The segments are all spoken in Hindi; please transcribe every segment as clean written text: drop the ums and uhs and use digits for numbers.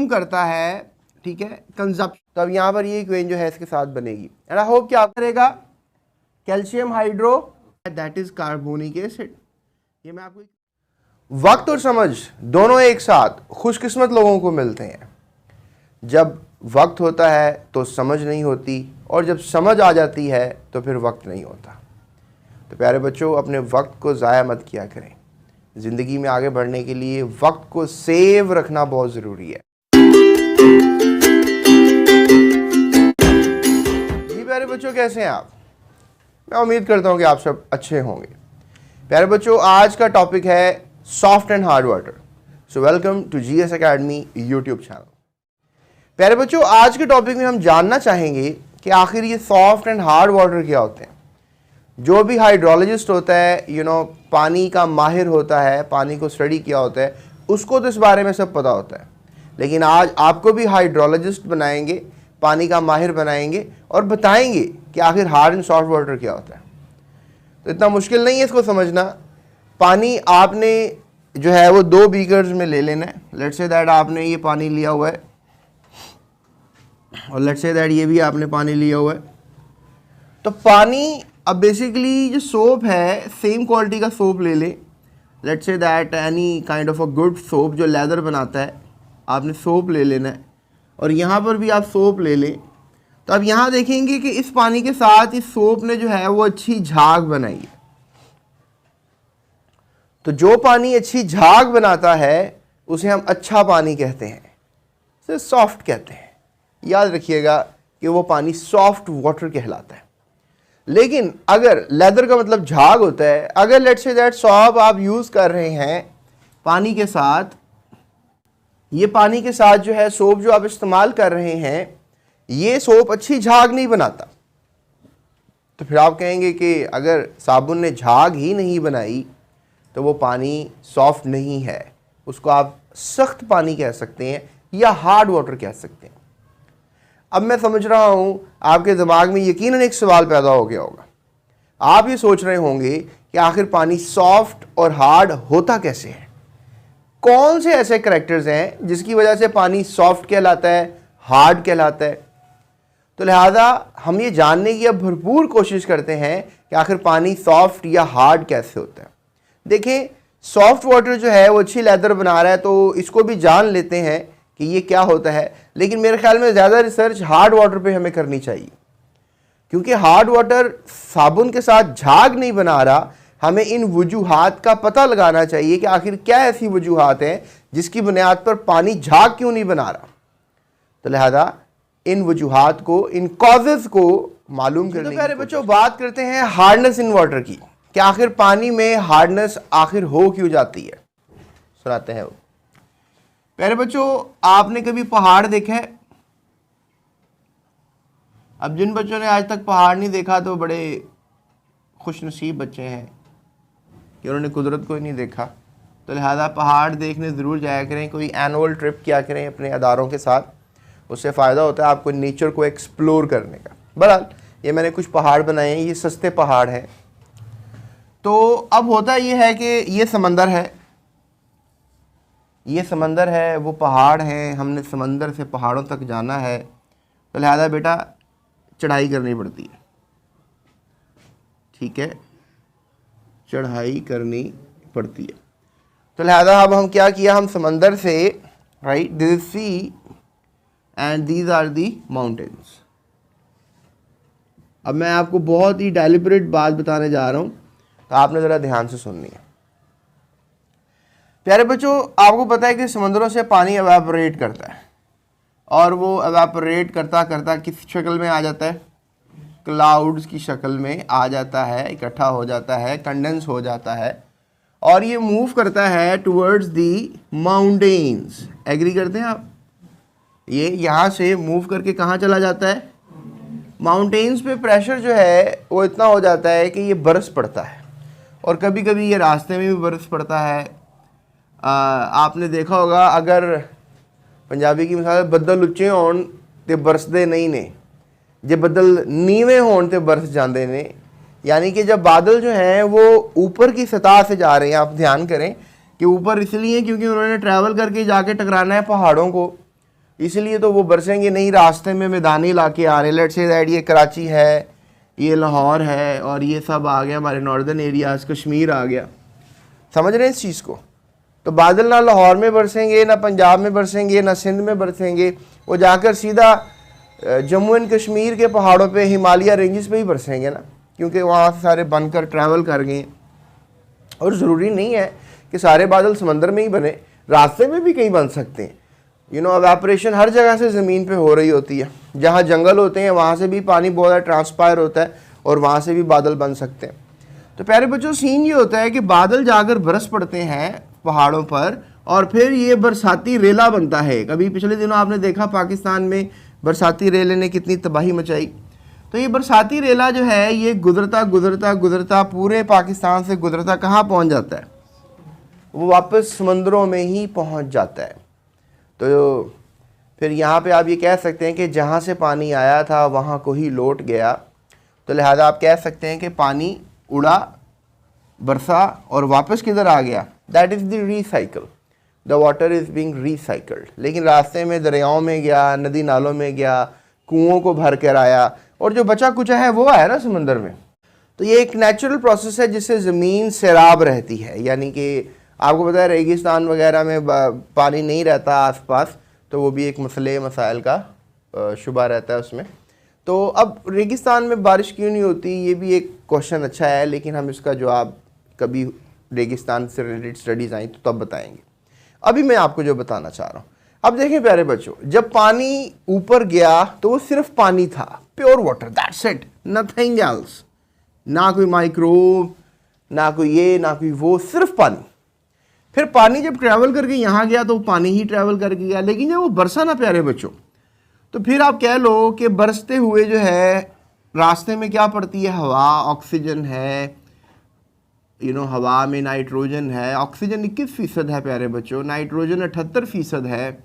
कंज्यूम करता है, ठीक है, कंजप्शन, तो अब यहाँ पर ये इक्वेशन जो है इसके साथ बनेगी। एंड आई होप कि आप करेगा calcium hydro that is carbonic acid. ये मैं आपको वक्त और समझ दोनों एक साथ खुशकिस्मत लोगों को मिलते हैं। जब वक्त होता है तो समझ नहीं होती, और जब समझ आ जाती है तो फिर वक्त नहीं होता। तो प्यारे बच्चों, अपने वक्त को ज़ाया मत किया करें। ज़िंदगी में आगे बढ़ने के लिए वक्त को सेव रखना बहुत ज़रूरी है। जी प्यारे बच्चों, कैसे हैं आप? मैं उम्मीद करता हूं कि आप सब अच्छे होंगे। प्यारे बच्चों, आज का टॉपिक है soft and hard water. So welcome to GS academy YouTube channel. प्यारे बच्चों, आज के टॉपिक में हम जानना चाहेंगे कि आखिर ये सॉफ्ट एंड हार्ड वाटर क्या होते हैं। जो भी हाइड्रोलॉजिस्ट होता है, पानी का माहिर होता है, पानी को स्टडी किया होता है, उसको तो इस बारे में सब पता होता है। लेकिन आज आपको भी हाइड्रोलॉजिस्ट बनाएंगे, पानी का माहिर बनाएंगे और बताएंगे कि आखिर हार्ड एंड सॉफ्ट वाटर क्या होता है। तो इतना मुश्किल नहीं है इसको समझना। पानी आपने जो है वो 2 बीकर्स में ले लेना है। लेट्स से दैट आपने ये पानी लिया हुआ है, और लेट्स से दैट ये भी आपने पानी लिया हुआ है। तो पानी, अब बेसिकली जो सोप है, सेम क्वालिटी का सोप ले ले। Let's say that any kind of a good soap जो लेदर बनाता है, आपने सोप ले लेना है, और यहाँ पर भी आप सोप ले लें। तो अब यहाँ देखेंगे कि इस पानी के साथ इस सोप ने जो है वो अच्छी झाग बनाई है। तो जो पानी अच्छी झाग बनाता है उसे हम अच्छा पानी कहते हैं, उसे सॉफ्ट कहते हैं। याद रखिएगा कि वो पानी सॉफ्ट वाटर कहलाता है। लेकिन अगर लेदर का मतलब झाग होता है, अगर लेट्स से दैट सोप आप यूज़ कर रहे हैं पानी के साथ, ये पानी के साथ जो है सोप जो आप इस्तेमाल कर रहे हैं, ये सोप अच्छी झाग नहीं बनाता, तो फिर आप कहेंगे कि अगर साबुन ने झाग ही नहीं बनाई तो वो पानी सॉफ्ट नहीं है। उसको आप सख्त पानी कह सकते हैं या हार्ड वाटर कह सकते हैं। अब मैं समझ रहा हूं आपके दिमाग में यकीनन एक सवाल पैदा हो गया होगा। आप ये सोच रहे होंगे कि आखिर पानी सॉफ्ट और हार्ड होता कैसे है। कौन से ऐसे करैक्टर्स हैं जिसकी वजह से पानी सॉफ्ट कहलाता है, हार्ड कहलाता है। तो लिहाजा हम ये जानने की अब भरपूर कोशिश करते हैं कि आखिर पानी सॉफ्ट या हार्ड कैसे होता है। देखें, सॉफ्ट वाटर जो है वो अच्छी लेदर बना रहा है, तो इसको भी जान लेते हैं कि ये क्या होता है। लेकिन मेरे ख्याल में ज़्यादा रिसर्च हार्ड वाटर पे हमें करनी चाहिए, क्योंकि हार्ड वाटर साबुन के साथ झाग नहीं बना रहा। हमें इन वजूहात का पता लगाना चाहिए कि आखिर क्या ऐसी वजूहात हैं जिसकी बुनियाद पर पानी झाग क्यों नहीं बना रहा। तो लिहाजा इन वजूहात को, इन कॉजेज़ को मालूम करने की। तो प्यारे बच्चों, बात करते हैं हार्डनेस इन वाटर की, कि आखिर पानी में हार्डनेस आखिर हो क्यों जाती है। सुनाते हैं वो। प्यारे बच्चों, आपने कभी पहाड़ देखा है? अब जिन बच्चों ने आज तक पहाड़ नहीं देखा तो बड़े खुशनसीब बच्चे हैं कि उन्होंने कुदरत को ही नहीं देखा। तो लिहाजा पहाड़ देखने ज़रूर जाया करें, कोई एनुअल ट्रिप किया करें अपने अदारों के साथ। उससे फ़ायदा होता है आपको नेचर को एक्सप्लोर करने का। बहरहाल, ये मैंने कुछ पहाड़ बनाए हैं, ये सस्ते पहाड़ हैं। तो अब होता ये है कि ये समंदर है, ये समंदर है, वो पहाड़ हैं, हमने समंदर से पहाड़ों तक जाना है। तो लिहाजा बेटा चढ़ाई करनी पड़ती है, ठीक है, चढ़ाई करनी पड़ती है। तो लिहाजा अब हम क्या किया, हम समंदर से, right, this is sea and these are the mountains. अब मैं आपको बहुत ही डेलिबरेट बात बताने जा रहा हूँ, तो आपने ज़रा ध्यान से सुननी है। प्यारे बच्चों, आपको पता है कि समंदरों से पानी एवापोरेट करता है, और वो एवापोरेट करता करता किस शक्ल में आ जाता है, क्लाउड्स की शक्ल में आ जाता है, इकट्ठा हो जाता है, कंडेंस हो जाता है, और ये मूव करता है टुवर्ड्स दी माउंटेन्स। एग्री करते हैं आप? ये यहाँ से मूव करके कहाँ चला जाता है? माउंटेन्स पे प्रेशर जो है वो इतना हो जाता है कि ये बरस पड़ता है, और कभी कभी ये रास्ते में भी बरस पड़ता है। आपने देखा होगा, अगर पंजाबी की मिसाल बदल उच्चे होण ते बरसदे नहीं ने, जे बदल नीवे होण ते बरस जाते ने। यानी कि जब बादल जो हैं वो ऊपर की सतह से जा रहे हैं, आप ध्यान करें कि ऊपर इसलिए क्योंकि उन्होंने ट्रैवल करके जाके टकराना है पहाड़ों को, इसलिए तो वो बरसेंगे नहीं। रास्ते में मैदानी इलाके आ रहे हैं, लेट्स से दैट ये कराची है, ये लाहौर है, और ये सब आ गया हमारे नॉर्दर्न एरियाज़, कश्मीर आ गया। समझ रहे हैं इस चीज़ को? तो बादल ना लाहौर में बरसेंगे, ना पंजाब में बरसेंगे, ना सिंध में बरसेंगे, वो जाकर सीधा जम्मू एंड कश्मीर के पहाड़ों पे, हिमालय रेंजेस पे ही बरसेंगे ना, क्योंकि वहाँ से सारे बनकर ट्रैवल कर गए। और ज़रूरी नहीं है कि सारे बादल समंदर में ही बने, रास्ते में भी कहीं बन सकते हैं। एवेपोरेशन हर जगह से ज़मीन पे हो रही होती है। जहाँ जंगल होते हैं वहाँ से भी पानी बहुत ज़्यादा ट्रांसपायर होता है और वहाँ से भी बादल बन सकते हैं। तो प्यारे बच्चों, सीन ये होता है कि बादल जाकर बरस पड़ते हैं पहाड़ों पर और फिर ये बरसाती रेला बनता है। कभी पिछले दिनों आपने देखा पाकिस्तान में बरसाती रेले ने कितनी तबाही मचाई। तो ये बरसाती रेला जो है ये गुजरता गुजरता गुजरता पूरे पाकिस्तान से गुजरता कहाँ पहुँच जाता है? वो वापस समंदरों में ही पहुँच जाता है। तो फिर यहाँ पे आप ये कह सकते हैं कि जहाँ से पानी आया था वहाँ को ही लौट गया। तो लिहाजा आप कह सकते हैं कि पानी उड़ा, बरसा और वापस किधर आ गया? That is the recycle, the water is being recycled. लेकिन रास्ते में दरियाओं में गया, नदी नालों में गया, कुओं को भर कर आया और जो बचा कुचा है वो आया ना समंदर में। तो ये एक नेचुरल प्रोसेस है जिससे ज़मीन सैराब रहती है। यानी कि आपको पता है रेगिस्तान वगैरह में पानी नहीं रहता आसपास, तो वो भी एक मसले मसाइल का शुबा रहता है उसमें। तो अब रेगिस्तान में बारिश क्यों नहीं होती, ये भी एक क्वेश्चन अच्छा है, लेकिन हम इसका जवाब कभी रेगिस्तान से रिलेटेड स्टडीज़ आई तो तब बताएंगे। अभी मैं आपको जो बताना चाह रहा हूँ, अब देखें प्यारे बच्चों, जब पानी ऊपर गया तो वो सिर्फ पानी था, pure water, that's it, nothing else. ना कोई माइक्रोब, ना कोई ये, ना कोई वो, सिर्फ पानी। फिर पानी जब ट्रैवल करके यहाँ गया तो पानी ही ट्रैवल करके गया। लेकिन जब वो बरसा ना प्यारे बच्चों, तो फिर आप कह लो कि बरसते हुए जो है रास्ते में क्या पड़ती है? हवा, ऑक्सीजन है, हवा में नाइट्रोजन है। ऑक्सीजन 21% है प्यारे बच्चों, नाइट्रोजन 78% है,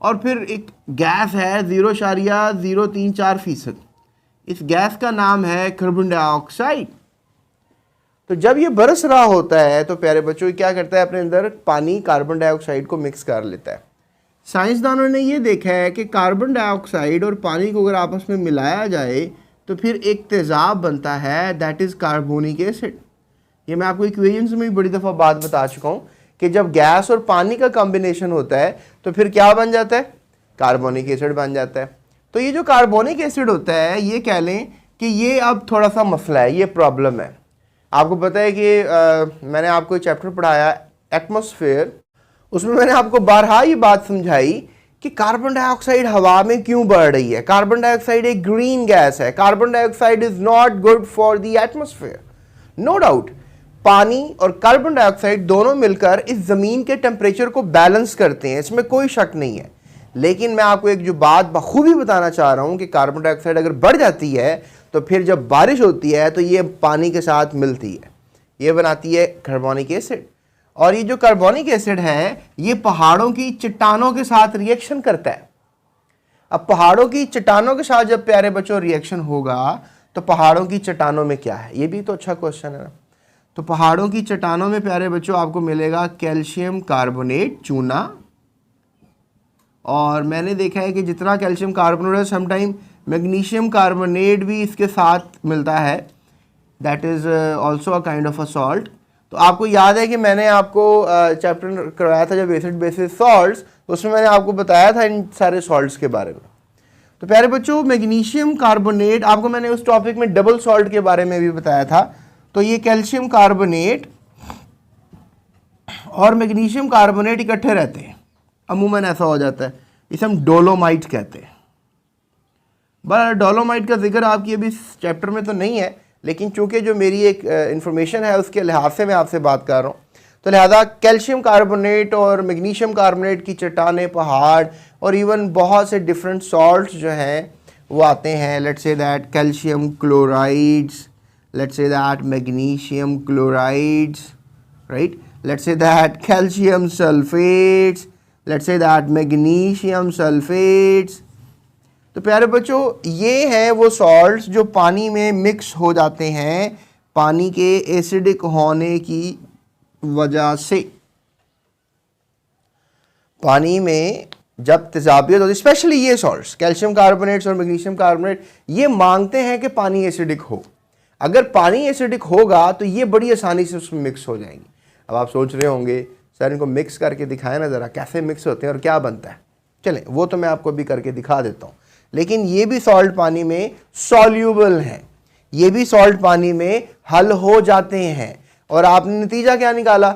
और फिर एक गैस है 0.034%। इस गैस का नाम है कार्बन डाइऑक्साइड। तो जब ये बरस रहा होता है तो प्यारे बच्चों क्या करता है? अपने अंदर पानी कार्बन डाइऑक्साइड को मिक्स कर लेता है। साइंसदानों ने ये देखा है कि कार्बन डाइऑक्साइड और पानी को अगर आपस में मिलाया जाए तो फिर एक तेज़ाब बनता है, दैट इज़ कार्बोनिक एसिड। ये मैं आपको इक्वेशंस में भी बड़ी दफ़ा बात बता चुका हूँ कि जब गैस और पानी का कॉम्बिनेशन होता है तो फिर क्या बन जाता है? कार्बोनिक एसिड बन जाता है। तो ये जो कार्बोनिक एसिड होता है, ये कह लें कि ये अब थोड़ा सा मसला है, ये प्रॉब्लम है। आपको पता है कि मैंने आपको एक चैप्टर पढ़ाया एटमॉस्फेयर, उसमें मैंने आपको बारहा ये बात समझाई कि कार्बन डाइऑक्साइड हवा में क्यों बढ़ रही है। कार्बन डाइऑक्साइड एक ग्रीन गैस है। Carbon dioxide is not good for the atmosphere, no doubt. पानी और कार्बन डाइऑक्साइड दोनों मिलकर इस ज़मीन के टेम्परेचर को बैलेंस करते हैं, इसमें कोई शक नहीं है। लेकिन मैं आपको एक जो बात बखूबी बताना चाह रहा हूं कि कार्बन डाइऑक्साइड अगर बढ़ जाती है तो फिर जब बारिश होती है तो ये पानी के साथ मिलती है, ये बनाती है कार्बोनिक एसिड। और ये जो कार्बोनिक एसिड है ये पहाड़ों की चट्टानों के साथ रिएक्शन करता है। अब पहाड़ों की चट्टानों के साथ जब प्यारे बच्चों रिएक्शन होगा तो पहाड़ों की चट्टानों में क्या है? ये भी तो अच्छा क्वेश्चन है ना। तो पहाड़ों की चट्टानों में प्यारे बच्चों आपको मिलेगा कैल्शियम कार्बोनेट, चूना। और मैंने देखा है कि जितना कैल्शियम कार्बोनेट है समटाइम मैग्नीशियम कार्बोनेट भी इसके साथ मिलता है, that is also a kind of a salt. तो आपको याद है कि मैंने आपको चैप्टर करवाया था जब एसिड बेसिस सॉल्ट्स, तो उसमें मैंने आपको बताया था इन सारे सॉल्ट्स के बारे में। तो प्यारे बच्चों मैग्नीशियम कार्बोनेट, आपको मैंने उस टॉपिक में डबल सॉल्ट के बारे में भी बताया था। तो ये कैल्शियम कार्बोनेट और मैग्नीशियम कार्बोनेट इकट्ठे रहते हैं, अमूमन ऐसा हो जाता है, इसे हम डोलोमाइट कहते हैं। बट डोलोमाइट का जिक्र आपकी अभी इस चैप्टर में तो नहीं है, लेकिन चूंकि जो मेरी एक इंफॉर्मेशन है उसके लिहाज से मैं आपसे बात कर रहा हूँ। तो लिहाजा कैल्शियम कार्बोनेट और मैग्नीशियम कार्बोनेट की चट्टानें, पहाड़ और इवन बहुत से डिफरेंट सॉल्ट्स जो हैं वो आते हैं। Let's say that calcium chlorides, let's say that magnesium chlorides, right? Let's say that calcium sulfates, let's say that magnesium sulfates। तो प्यारे बच्चों ये हैं वो सॉल्ट्स जो पानी में मिक्स हो जाते हैं पानी के एसिडिक होने की वजह से। पानी में जब तेजाबियत होती है, स्पेशली ये सॉल्ट्स कैल्शियम कार्बोनेट्स और मैग्नीशियम कार्बोनेट, ये मांगते हैं कि पानी एसिडिक हो। अगर पानी एसिडिक होगा तो ये बड़ी आसानी से उसमें मिक्स हो जाएंगी। अब आप सोच रहे होंगे सर इनको मिक्स करके दिखाएं ना ज़रा, कैसे मिक्स होते हैं और क्या बनता है। चलें वो तो मैं आपको अभी करके दिखा देता हूँ। लेकिन ये भी सॉल्ट पानी में सॉल्यूबल हैं, ये भी सॉल्ट पानी में हल हो जाते हैं। और आपने नतीजा क्या निकाला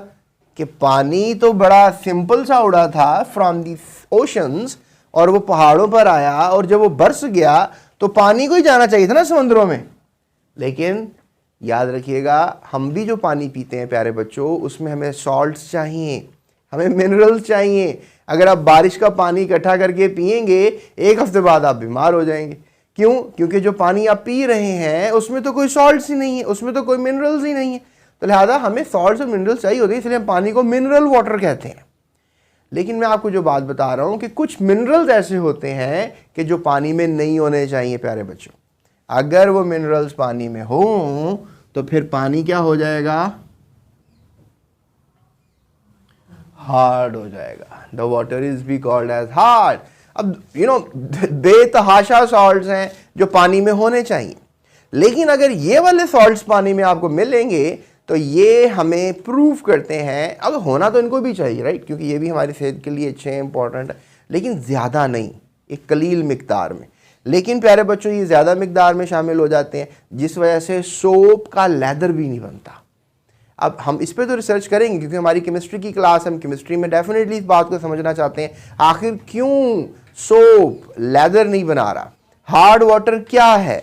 कि पानी तो बड़ा सिंपल सा उड़ा था फ्रॉम दी ओशंस, और वो पहाड़ों पर आया, और जब वो बरस गया तो पानी को ही जाना चाहिए था ना समंदरों में। लेकिन याद रखिएगा, हम भी जो पानी पीते हैं प्यारे बच्चों, उसमें हमें सॉल्ट्स चाहिए, हमें मिनरल्स चाहिए। अगर आप बारिश का पानी इकट्ठा करके पिएंगे, एक हफ्ते बाद आप बीमार हो जाएंगे। क्यों? क्योंकि जो पानी आप पी रहे हैं उसमें तो कोई सॉल्ट्स ही नहीं है, उसमें तो कोई मिनरल्स ही नहीं है। तो लिहाजा हमें सॉल्ट्स और मिनरल्स चाहिए होते हैं, इसलिए हम पानी को मिनरल वाटर कहते हैं। लेकिन मैं आपको जो बात बता रहा हूं कि कुछ मिनरल्स ऐसे होते हैं कि जो पानी में नहीं होने चाहिए प्यारे बच्चों। अगर वो मिनरल्स पानी में हों तो फिर पानी क्या हो जाएगा? हार्ड हो जाएगा। The water is be called as hard. अब बेतहाशा सॉल्ट्स हैं जो पानी में होने चाहिए, लेकिन अगर ये वाले सॉल्ट्स पानी में आपको मिलेंगे तो ये हमें प्रूव करते हैं, अब होना तो इनको भी चाहिए राइट, क्योंकि ये भी हमारी सेहत के लिए अच्छे हैं, इंपॉर्टेंट है, लेकिन ज़्यादा नहीं, एक कलील मिकदार में। लेकिन प्यारे बच्चों ये ज़्यादा मिकदार में शामिल हो जाते हैं, जिस वजह से सोप का लेदर भी नहीं बनता। अब हम इस पे तो रिसर्च करेंगे क्योंकि हमारी केमिस्ट्री की क्लास, हम केमिस्ट्री में डेफिनेटली इस बात को समझना चाहते हैं, आखिर क्यों सोप लेदर नहीं बना रहा, हार्ड वाटर क्या है।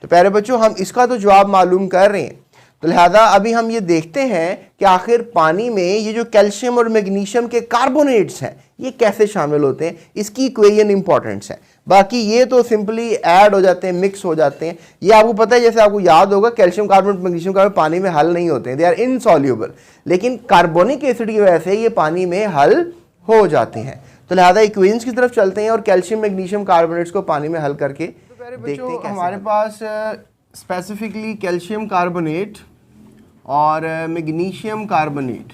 तो प्यारे बच्चों हम इसका तो जवाब मालूम कर रहे हैं। तो लिहाजा अभी हम ये देखते हैं कि आखिर पानी में ये जो कैल्शियम और मैग्नीशियम के कार्बोनेट्स हैं ये कैसे शामिल होते हैं, इसकी इक्वेशन इंपॉर्टेंस है। बाकी ये तो सिंपली ऐड हो जाते हैं, मिक्स हो जाते हैं। ये आपको पता है, जैसे आपको याद होगा कैल्शियम कार्बोनेट मैग्नीशियम कार्बोनेट पानी में हल नहीं होते हैं, दे आर इनसॉल्यूबल, लेकिन कार्बोनिक एसिड की वजह से ये पानी में हल हो जाते हैं। तो लिहाजा इक्वेशंस की तरफ चलते हैं और कैल्शियम मैग्नीशियम कार्बोनेट्स को पानी में हल करके देखते हैं कैसे। हमारे पास स्पेसिफिकली कैल्शियम कार्बोनेट और मैग्नीशियम कार्बोनेट,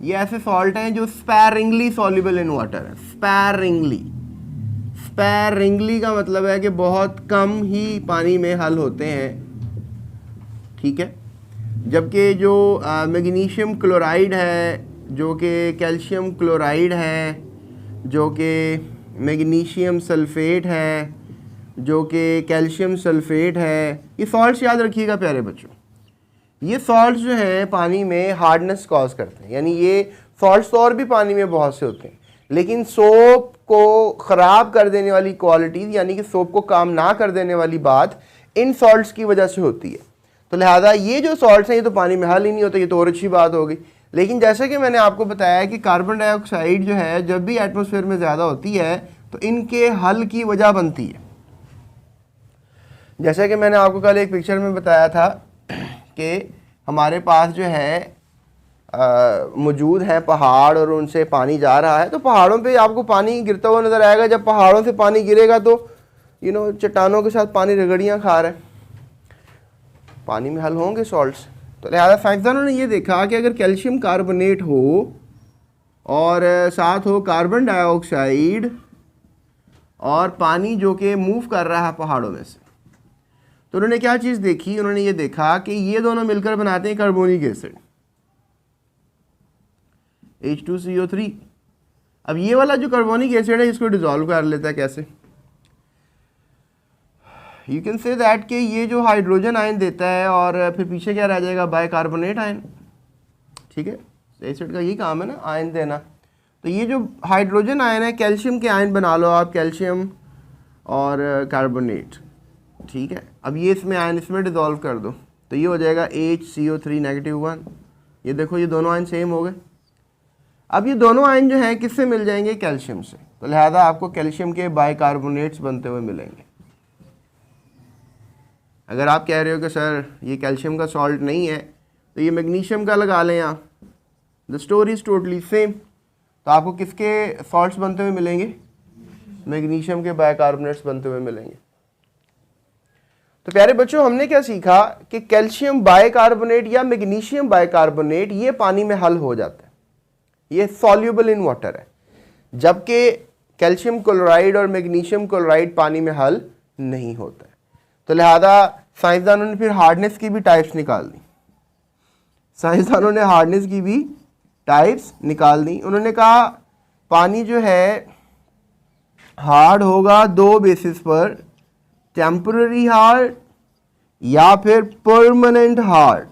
ये ऐसे सॉल्ट हैं जो स्पैरिंगली सॉल्युबल इन वाटर है। स्पैरिंगली का मतलब है कि बहुत कम ही पानी में हल होते हैं, ठीक है। जबकि जो मैग्नीशियम क्लोराइड है, जो कि कैल्शियम क्लोराइड है, जो कि मैग्नीशियम सल्फेट है, जो कि कैल्शियम सल्फेट है, ये सॉल्ट्स याद रखिएगा प्यारे बच्चों। ये सॉल्ट्स जो हैं पानी में हार्डनेस कॉज करते हैं, यानी ये सॉल्ट्स तो और भी पानी में बहुत से होते हैं, लेकिन सोप को ख़राब कर देने वाली क्वालिटीज़, यानी कि सोप को काम ना कर देने वाली बात इन सॉल्ट्स की वजह से होती है। तो लिहाजा ये जो सॉल्ट्स हैं ये तो पानी में हल ही नहीं होते, ये तो और अच्छी बात हो गई। लेकिन जैसे कि मैंने आपको बताया कि कार्बन डाइऑक्साइड जो है जब भी एटमॉस्फेयर में ज़्यादा होती है तो इनके हल की वजह बनती है। जैसे कि मैंने आपको कल एक पिक्चर में बताया था कि हमारे पास जो है मौजूद हैं पहाड़ और उनसे पानी जा रहा है, तो पहाड़ों पे आपको पानी गिरता हुआ नज़र आएगा। जब पहाड़ों से पानी गिरेगा तो चट्टानों के साथ पानी रगड़ियाँ खा रहे हैं, पानी में हल होंगे सॉल्ट्स। तो लिहाजा साइंसदानों ने ये देखा कि अगर कैल्शियम कार्बोनेट हो और साथ हो कार्बन डाइऑक्साइड और पानी जो कि मूव कर रहा है पहाड़ों में से, तो उन्होंने क्या चीज़ देखी, उन्होंने ये देखा कि ये दोनों मिलकर बनाते हैं कार्बोनिक एसिड H2CO3। अब ये वाला जो कार्बोनिक एसिड है इसको डिसॉल्व कर लेता है कैसे? यू कैन से दैट कि ये जो हाइड्रोजन आयन देता है और फिर पीछे क्या रह जाएगा, बाइकार्बोनेट आयन, ठीक है। एसिड का यही काम है ना, आयन देना। तो ये जो हाइड्रोजन आयन है, कैल्शियम के आयन बना लो आप, कैल्शियम और कार्बोनेट, ठीक है। अब ये इसमें आयन इसमें डिसॉल्व कर दो तो ये हो जाएगा HCO3-1। ये देखो ये दोनों आयन सेम हो गए। अब ये दोनों आयन जो हैं किससे मिल जाएंगे? कैल्शियम से। तो लिहाजा आपको कैल्शियम के बाइकार्बोनेट्स बनते हुए मिलेंगे। अगर आप कह रहे हो कि सर ये कैल्शियम का सॉल्ट नहीं है तो ये मैग्नीशियम का लगा लें आप, the story is totally same. तो आपको किसके सॉल्ट्स बनते हुए मिलेंगे? मैग्नीशियम के बाइकार्बोनेट्स बनते हुए मिलेंगे। तो प्यारे बच्चों हमने क्या सीखा कि कैल्शियम बाइकार्बोनेट या मैग्नीशियम बाइकार्बोनेट ये पानी में हल हो जाता है, ये सॉल्युबल इन वाटर है, जबकि कैल्शियम क्लोराइड और मैग्नीशियम क्लोराइड पानी में हल नहीं होता है। तो लिहाजा साइंसदानों ने फिर हार्डनेस की भी टाइप्स निकाल दी। साइंसदानों ने हार्डनेस की भी टाइप्स निकाल दी। उन्होंने कहा पानी जो है हार्ड होगा दो बेसिस पर, टेम्पररी हार्ड या फिर परमानेंट हार्ड।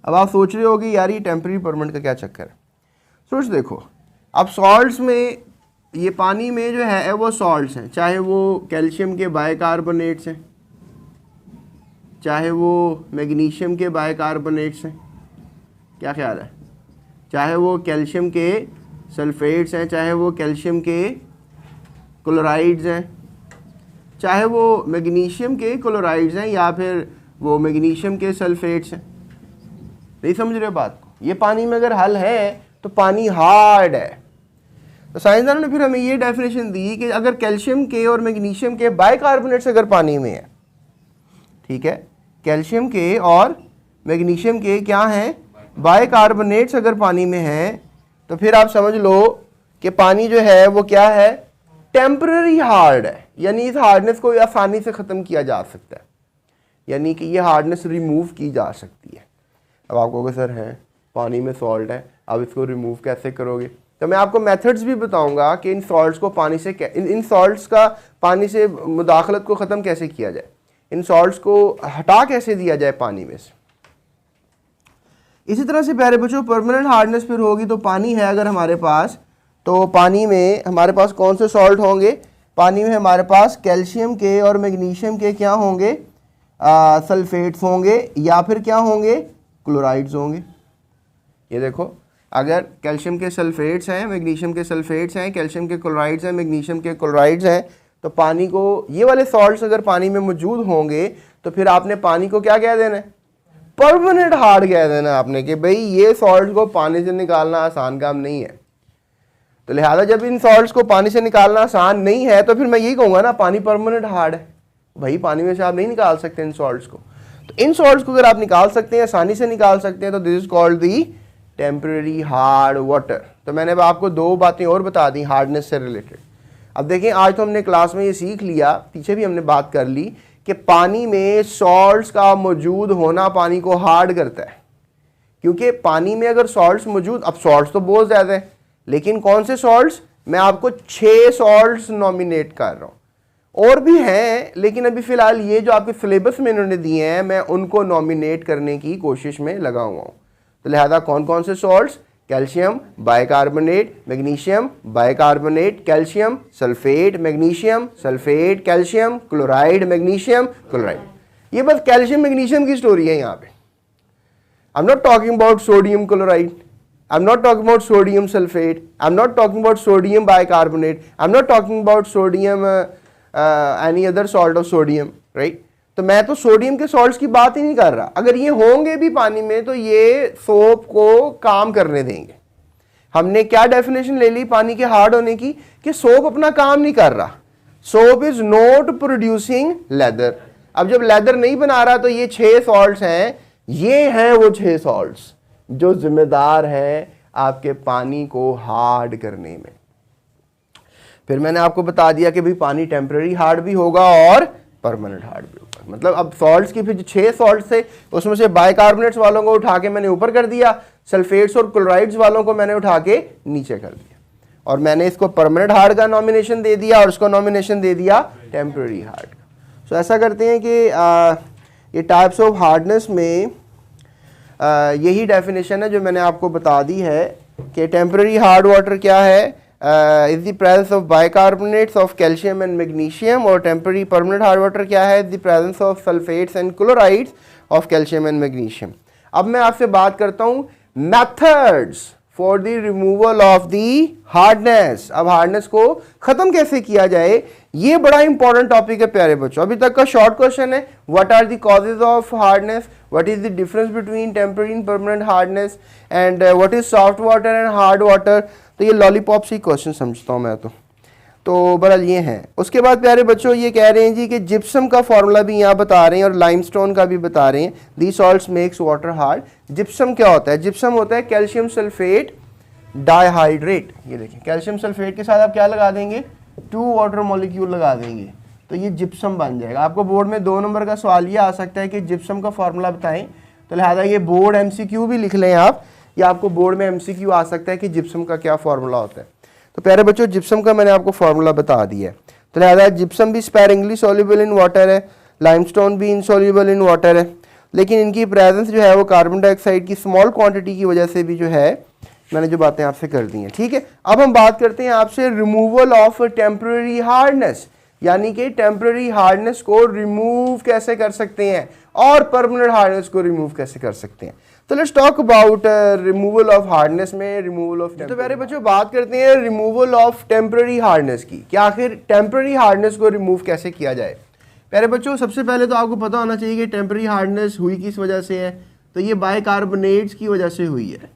अब आप सोच रहे होगे यार ये टेम्पररी परमानेंट का क्या चक्कर है। सोच देखो, अब सॉल्ट्स में, ये पानी में जो है वो सॉल्ट्स हैं, चाहे वो कैल्शियम के बाइकार्बोनेट्स हैं, चाहे वो मैग्नीशियम के बाइकार्बोनेट्स हैं, क्या ख्याल है, चाहे वो कैल्शियम के सल्फेट्स हैं, चाहे वो कैल्शियम के क्लोराइड्स हैं, चाहे वो मैग्नीशियम के क्लोराइड्स हैं या फिर वो मैग्नीशियम के सल्फेट्स हैं। नहीं समझ रहे बात को। ये पानी में अगर हल है तो पानी हार्ड है। तो साइंसदानों ने फिर हमें ये डेफिनेशन दी कि अगर कैल्शियम के और मैग्नीशियम के बाइकार्बोनेट्स अगर पानी में है, ठीक है, कैल्शियम के और मैग्नीशियम के क्या हैं, बाइकार्बोनेट्स अगर पानी में हैं, तो फिर आप समझ लो कि पानी जो है वो क्या है, टेम्पररी हार्ड है। यानी इस हार्डनेस को आसानी से ख़त्म किया जा सकता है, यानी कि ये हार्डनेस रिमूव की जा सकती है। अब आप कहोगे सर है पानी में सॉल्ट है, अब इसको रिमूव कैसे करोगे। तो मैं आपको मेथड्स भी बताऊंगा कि इन सॉल्ट्स को पानी से इन सॉल्ट्स का पानी से मुदाखलत को ख़त्म कैसे किया जाए, इन सॉल्ट्स को हटा कैसे दिया जाए पानी में से। इसी तरह से प्यारे बच्चों परमानेंट हार्डनेस फिर होगी। तो पानी है अगर हमारे पास, तो पानी में हमारे पास कौन से सॉल्ट होंगे, पानी में हमारे पास कैल्शियम के और मैग्नीशियम के क्या होंगे, सल्फेट्स होंगे या फिर क्या होंगे, क्लोराइड्स होंगे। ये देखो, अगर कैल्शियम के सल्फेट्स हैं, मैग्नीशियम के सल्फेट्स हैं, कैल्शियम के क्लोराइड्स हैं, मैग्नीशियम के क्लोराइड्स हैं, तो पानी को, ये वाले सॉल्ट्स अगर पानी में मौजूद होंगे तो फिर आपने पानी को क्या कह देना है, परमानेंट हार्ड कह देना है आपने, कि भाई ये सॉल्ट्स को पानी से निकालना आसान काम नहीं है। तो लिहाजा जब इन सॉल्ट्स को पानी से निकालना आसान नहीं है तो फिर मैं यही कहूँगा ना पानी परमानेंट हार्ड है। भाई पानी में से आप नहीं निकाल सकते इन सॉल्ट्स को। तो इन सॉल्ट्स को अगर आप निकाल सकते हैं, आसानी से निकाल सकते हैं, तो this is called the temporary hard water. तो मैंने अब आपको दो बातें और बता दी हार्डनेस से रिलेटेड। अब देखें, आज तो हमने क्लास में ये सीख लिया, पीछे भी हमने बात कर ली कि पानी में सॉल्ट्स का मौजूद होना पानी को हार्ड करता है। क्योंकि पानी में अगर सॉल्ट्स मौजूद, अब सॉल्ट्स तो बहुत ज़्यादा है, लेकिन कौन से सॉल्ट्स, मैं आपको 6 सॉल्ट्स नॉमिनेट कर रहा हूँ, और भी हैं लेकिन अभी फ़िलहाल ये जो आपके सिलेबस में इन्होंने दिए हैं मैं उनको नॉमिनेट करने की कोशिश में लगा हुआ हूँ। तो लिहाजा कौन कौन से salts, calcium bicarbonate, magnesium bicarbonate, calcium sulphate, magnesium sulphate, calcium chloride, magnesium chloride. ये बस कैल्शियम मैग्नीशियम की स्टोरी है यहाँ पे। I am not talking about sodium chloride, I'm not talking about sodium sulfate, I'm not talking about sodium bicarbonate, I'm not talking about sodium any other salt of sodium, right? तो मैं तो सोडियम के सॉल्ट्स की बात ही नहीं कर रहा। अगर ये होंगे भी पानी में तो ये सोप को काम करने देंगे। हमने क्या डेफिनेशन ले ली पानी के हार्ड होने की, कि सोप अपना काम नहीं कर रहा, soap is not producing leather. अब जब लेदर नहीं बना रहा तो ये 6 सॉल्ट्स हैं, ये हैं वो 6 सॉल्ट्स जो जिम्मेदार है आपके पानी को हार्ड करने में। फिर मैंने आपको बता दिया कि भाई पानी टेम्पररी हार्ड भी होगा और परमानेंट हार्ड भी होगा। मतलब अब सॉल्ट्स की फिर जो 6 सॉल्ट्स थे उसमें से बाइकार्बोनेट्स वालों को उठा के मैंने ऊपर कर दिया, सल्फेट्स और क्लोराइड्स वालों को मैंने उठा के नीचे कर दिया, और मैंने इसको परमानेंट हार्ड का नॉमिनेशन दे दिया और उसको नॉमिनेशन दे दिया टेम्पररी हार्ड का। सो ऐसा करते हैं कि ये टाइप्स ऑफ हार्डनेस में यही डेफिनेशन है जो मैंने आपको बता दी है कि टेम्पररी हार्ड वाटर क्या है, is the presence of bicarbonates of calcium and magnesium, और टेम्पररी परमानेंट हार्ड वाटर क्या है, the presence of sulphates and chlorides of calcium and magnesium. अब मैं आपसे बात करता हूँ methods for the removal of the hardness. अब हार्डनेस को खत्म कैसे किया जाए, ये बड़ा इंपॉर्टेंट टॉपिक है प्यारे बच्चों। अभी तक का शॉर्ट क्वेश्चन है, what are the causes of hardness, what is the difference between temporary and permanent hardness, and what is soft water and hard water. तो ये लॉलीपॉप से क्वेश्चन समझता हूँ मैं तो बहरहाल ये हैं। उसके बाद प्यारे बच्चों ये कह रहे हैं जी कि जिप्सम का फॉर्मूला भी यहाँ बता रहे हैं और लाइमस्टोन का भी बता रहे हैं। The salts makes water hard. Gypsum क्या होता है, जिप्सम होता है कैल्शियम सल्फेट डाइहाइड्रेट। ये देखें कैल्शियम सल्फेट के साथ आप क्या लगा देंगे, 2 वाटर मॉलिक्यूल लगा देंगे तो ये जिप्सम बन जाएगा। आपको बोर्ड में 2 नंबर का सवाल ये आ सकता है कि जिप्सम का फार्मूला बताएं, तो लिहाजा ये बोर्ड एमसीक्यू भी लिख लें आप, या आपको बोर्ड में एमसीक्यू आ सकता है कि जिप्सम का क्या फार्मूला होता है। तो प्यारे बच्चों जिप्सम का मैंने आपको फार्मूला बता दिया है। तो लिहाजा जिप्सम भी स्पैरिंगली सॉल्युबल इन वाटर है, लाइमस्टोन भी इनसॉल्युबल इन वाटर है, लेकिन इनकी प्रेजेंस जो है वो कार्बन डाइऑक्साइड की स्मॉल क्वांटिटी की वजह से भी जो है, मैंने जो बातें आपसे कर दी हैं। ठीक है, अब हम बात करते हैं आपसे रिमूवल ऑफ टेम्पररी हार्डनेस, यानी कि टेम्पररी हार्डनेस को रिमूव कैसे कर सकते हैं और परमानेंट हार्डनेस को रिमूव कैसे कर सकते हैं। तो let's talk about removal of hardness में रिमूवल ऑफ। तो प्यारे बच्चों बात करते हैं रिमूवल ऑफ टेम्पररी हार्डनेस की, कि आखिर टेम्पररी हार्डनेस को रिमूव कैसे किया जाए। प्यारे बच्चों सबसे पहले तो आपको पता होना चाहिए कि टेम्पररी हार्डनेस हुई किस वजह से है, तो ये बाइकार्बोनेट्स की वजह से हुई है,